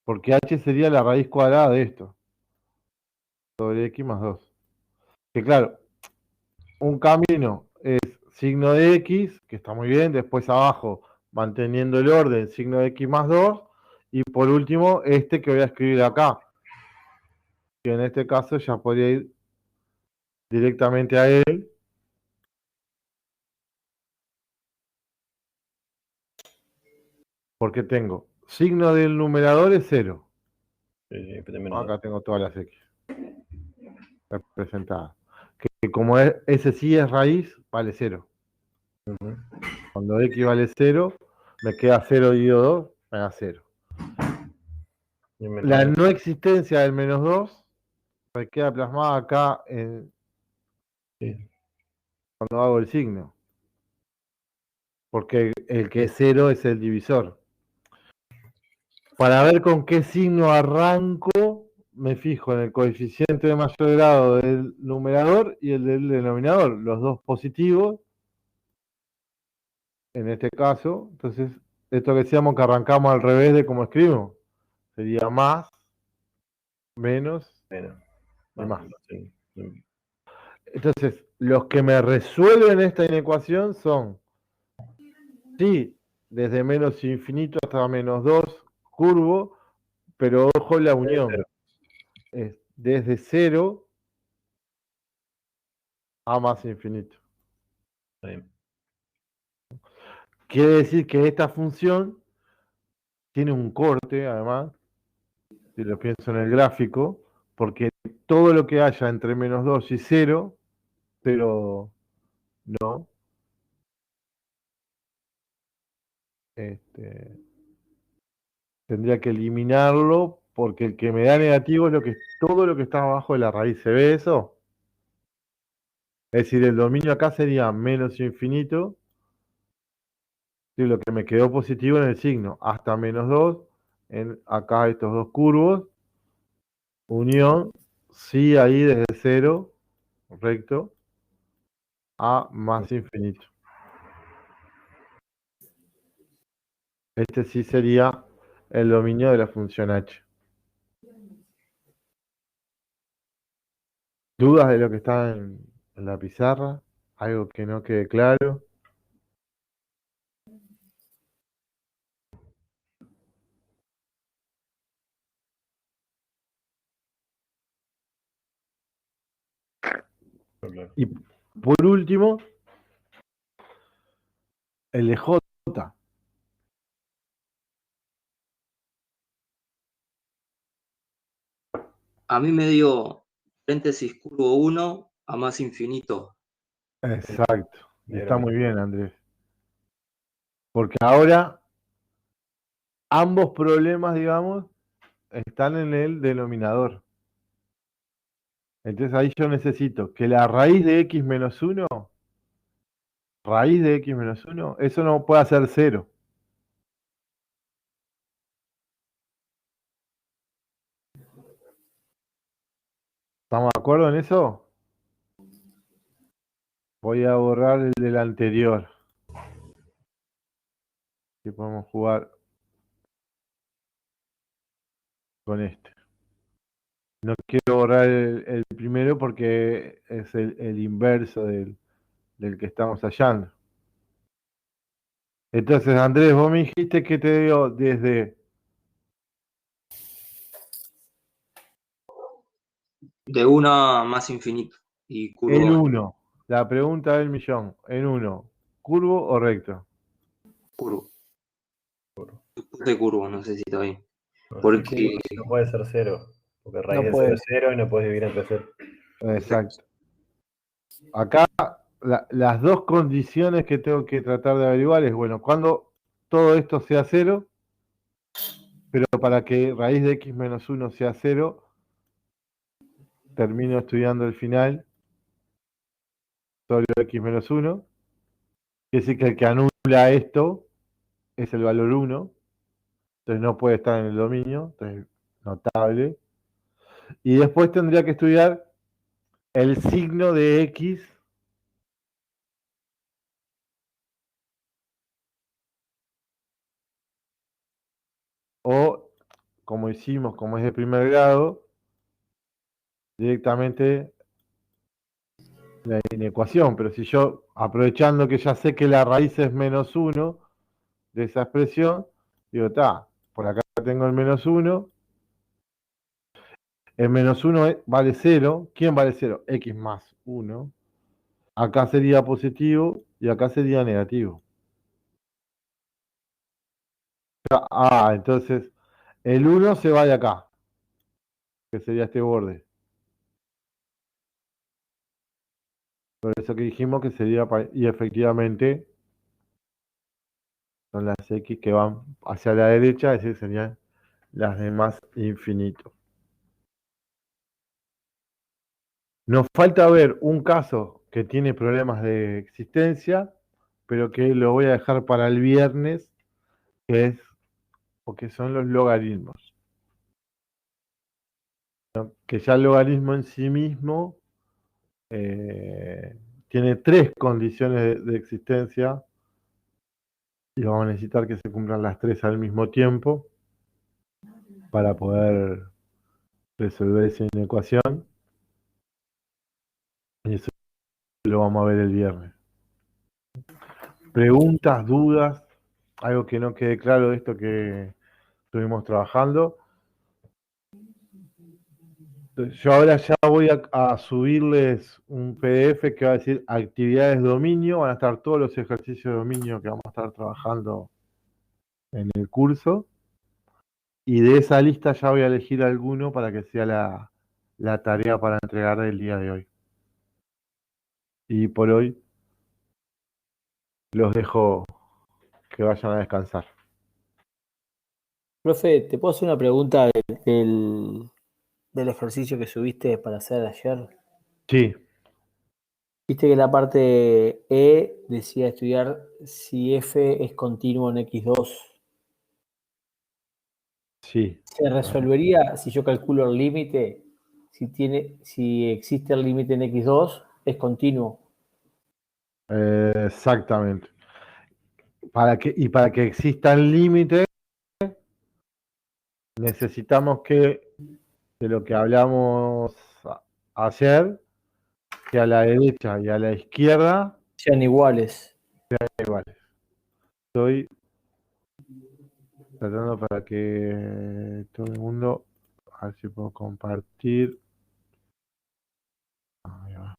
porque h sería la raíz cuadrada de esto, sobre x más 2. Que claro, un camino es signo de x, que está muy bien, después abajo, manteniendo el orden, signo de x más 2, y por último, este que voy a escribir acá, que en este caso ya podría ir directamente a él, porque tengo signo del numerador es 0. Menos Acá tengo todas las x representadas. Que como ese sí es raíz, vale 0. Cuando x vale 0, me queda 0 dividido 2, me da 0. La no existencia del menos 2 me queda plasmada acá cuando hago el signo. Porque el que es 0 es el divisor. Para ver con qué signo arranco, me fijo en el coeficiente de mayor grado del numerador y el del denominador, los dos positivos, en este caso. Entonces, esto que decíamos que arrancamos al revés de cómo escribo, sería más, menos, y más. Sí. Entonces, los que me resuelven esta inecuación son, sí, desde menos infinito hasta menos 2, curvo, pero ojo la unión. Es desde 0 a más infinito. Quiere decir que esta función tiene un corte, además, si lo pienso en el gráfico, porque todo lo que haya entre menos 2 y 0, pero no, tendría que eliminarlo, porque el que me da negativo es todo lo que está abajo de la raíz. ¿Se ve eso? Es decir, el dominio acá sería menos infinito, y lo que me quedó positivo en el signo, hasta menos 2, acá estos dos curvos, unión, sí, ahí desde 0, recto, a más infinito. Este sí sería el dominio de la función h. ¿Dudas de lo que está en la pizarra? ¿Algo que no quede claro? Y por último, el de j. A mí me dio paréntesis curvo 1 a más infinito. Exacto. Y está muy bien, Andrés. Porque ahora ambos problemas, digamos, están en el denominador. Entonces ahí yo necesito que la raíz de x menos 1, eso no puede ser 0. ¿Estamos de acuerdo en eso? Voy a borrar el del anterior. Y podemos jugar con este. No quiero borrar el primero porque es el inverso del que estamos hallando. Entonces, Andrés, vos me dijiste que te dio desde De 1 a más infinito. Y curvo el 1. La pregunta del millón. En 1, ¿curvo o recto? curvo. De curvo, no sé si está bien. No, Porque no puede ser 0, porque raíz No de 0 puede. es 0 y no puedes dividir entre 0. Exacto. Acá las dos condiciones que tengo que tratar de averiguar es, bueno, cuando todo esto sea 0, pero para que raíz de x menos 1 sea 0, termino estudiando el final sobre x menos 1. Quiere decir que el que anula esto es el valor 1, entonces no puede estar en el dominio, entonces notable. Y después tendría que estudiar el signo de x o como hicimos, como es de primer grado, directamente la inecuación. Pero si yo, aprovechando que ya sé que la raíz es -1 de esa expresión, digo, está, por acá tengo el -1, el -1 vale 0, ¿quién vale 0? X más 1, acá sería positivo y acá sería negativo. Entonces el 1 se va de acá, que sería este borde. Por eso que dijimos que sería, y efectivamente son las X que van hacia la derecha, es decir, serían las de más infinito. Nos falta ver un caso que tiene problemas de existencia, pero que lo voy a dejar para el viernes, que es, porque son los logaritmos. ¿No? Que ya el logaritmo en sí mismo tiene 3 condiciones de existencia y vamos a necesitar que se cumplan las 3 al mismo tiempo para poder resolver esa inecuación. Y eso lo vamos a ver el viernes. Preguntas, dudas, algo que no quede claro de esto que estuvimos trabajando. Yo ahora ya voy a subirles un PDF que va a decir actividades de dominio, van a estar todos los ejercicios de dominio que vamos a estar trabajando en el curso, y de esa lista ya voy a elegir alguno para que sea la tarea para entregar el día de hoy. Y por hoy los dejo que vayan a descansar. Profe, ¿te puedo hacer una pregunta del ejercicio que subiste para hacer ayer? Sí, Viste que la parte E decía estudiar si F es continuo en X2. sí. ¿Se resolvería si yo calculo el límite? Si existe el límite en X2, es continuo. Exactamente. Para que existan límites, necesitamos que, de lo que hablamos ayer, que a la derecha y a la izquierda Sean iguales. sean iguales. Estoy tratando para que todo el mundo, a ver si puedo compartir. Ahí va.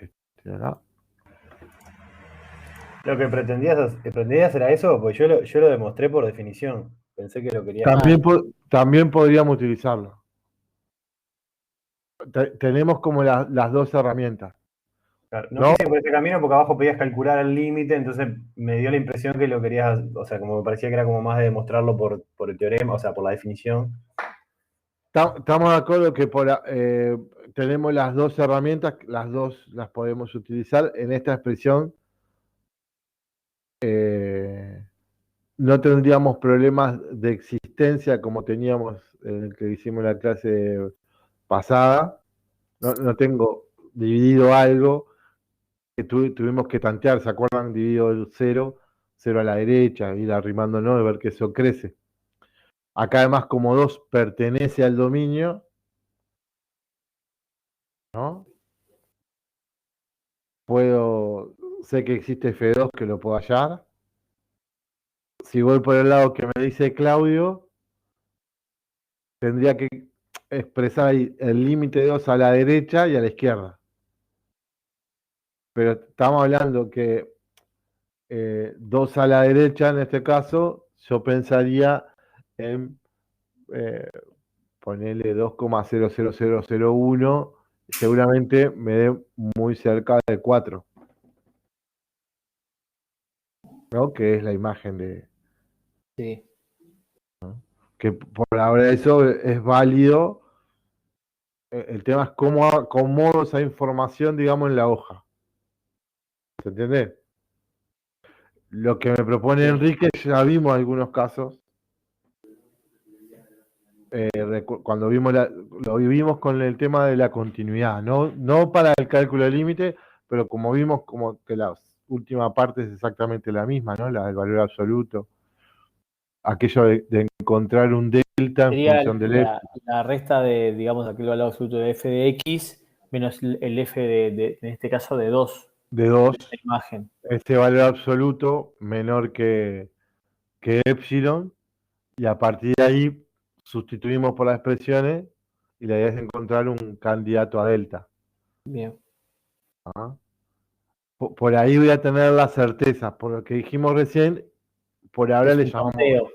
Este de acá. Lo que pretendías era eso, pues yo lo demostré por definición. Pensé que lo querías. También podríamos utilizarlo. Tenemos como las 2 herramientas. Claro, no ¿No? quise ir por ese camino porque abajo podías calcular el límite, entonces me dio la impresión que lo querías, o sea, como me parecía que era como más de demostrarlo por el teorema, o sea, por la definición. Estamos de acuerdo que tenemos las 2 herramientas, las 2 las podemos utilizar. En esta expresión no tendríamos problemas de existencia como teníamos en el que hicimos la clase pasada. No tengo dividido algo que tuvimos que tantear, ¿se acuerdan? Dividido el 0 a la derecha, ir arrimándonos y ver que eso crece. Acá además como 2 pertenece al dominio, ¿no? Sé que existe F2 que lo puedo hallar. Si voy por el lado que me dice Claudio, tendría que expresar ahí el límite de 2 a la derecha y a la izquierda. Pero estamos hablando que 2 a la derecha, en este caso, yo pensaría en ponerle 2,00001, seguramente me dé muy cerca de 4, ¿no? Que es la imagen de... Sí. Que por ahora eso es válido. El tema es cómo acomodo esa información, digamos, en la hoja. ¿Se entiende? Lo que me propone Enrique, ya vimos algunos casos. Cuando lo vivimos con el tema de la continuidad, no para el cálculo del límite, pero como vimos como que última parte es exactamente la misma, ¿no? La del valor absoluto. Aquello de encontrar un delta en Sería función del la resta de, digamos, aquel valor absoluto de f de x menos el f en este caso, de 2 de 2, de la imagen. este valor absoluto menor que epsilon, y a partir de ahí sustituimos por las expresiones y la idea es encontrar un candidato a delta. Bien. ¿Ah? Por ahí voy a tener la certeza, por lo que dijimos recién, por ahora Es le un llamamos tanteo.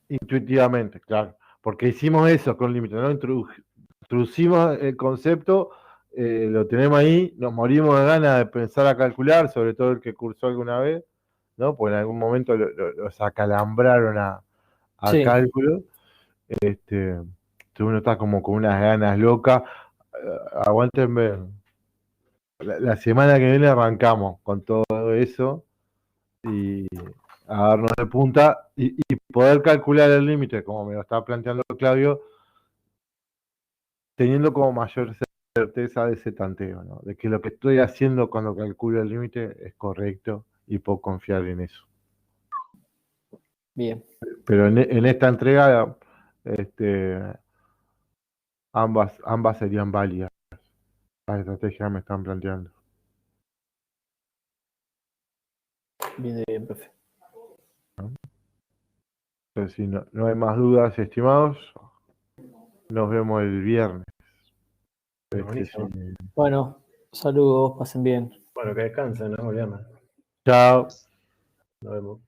intuitivamente, claro, porque hicimos eso con límite, ¿no? Introducimos el concepto, lo tenemos ahí, nos morimos de ganas de pensar a calcular, sobre todo el que cursó alguna vez, ¿no? Porque en algún momento los acalambraron a Sí. cálculo. Entonces uno está como con unas ganas locas. Aguántenme. La semana que viene arrancamos con todo eso y a darnos de punta y poder calcular el límite, como me lo estaba planteando Claudio, teniendo como mayor certeza de ese tanteo, ¿no? De que lo que estoy haciendo cuando calculo el límite es correcto y puedo confiar en eso. Bien. Pero en esta entrega, ambas serían válidas. Las estrategias que me están planteando. Bien, bien, profe. Entonces, si no hay más dudas, estimados, nos vemos el viernes. Buenísimo. Sí. Bueno, saludos, pasen bien. Bueno, que descansen, ¿no? Juliana? Chao. Nos vemos.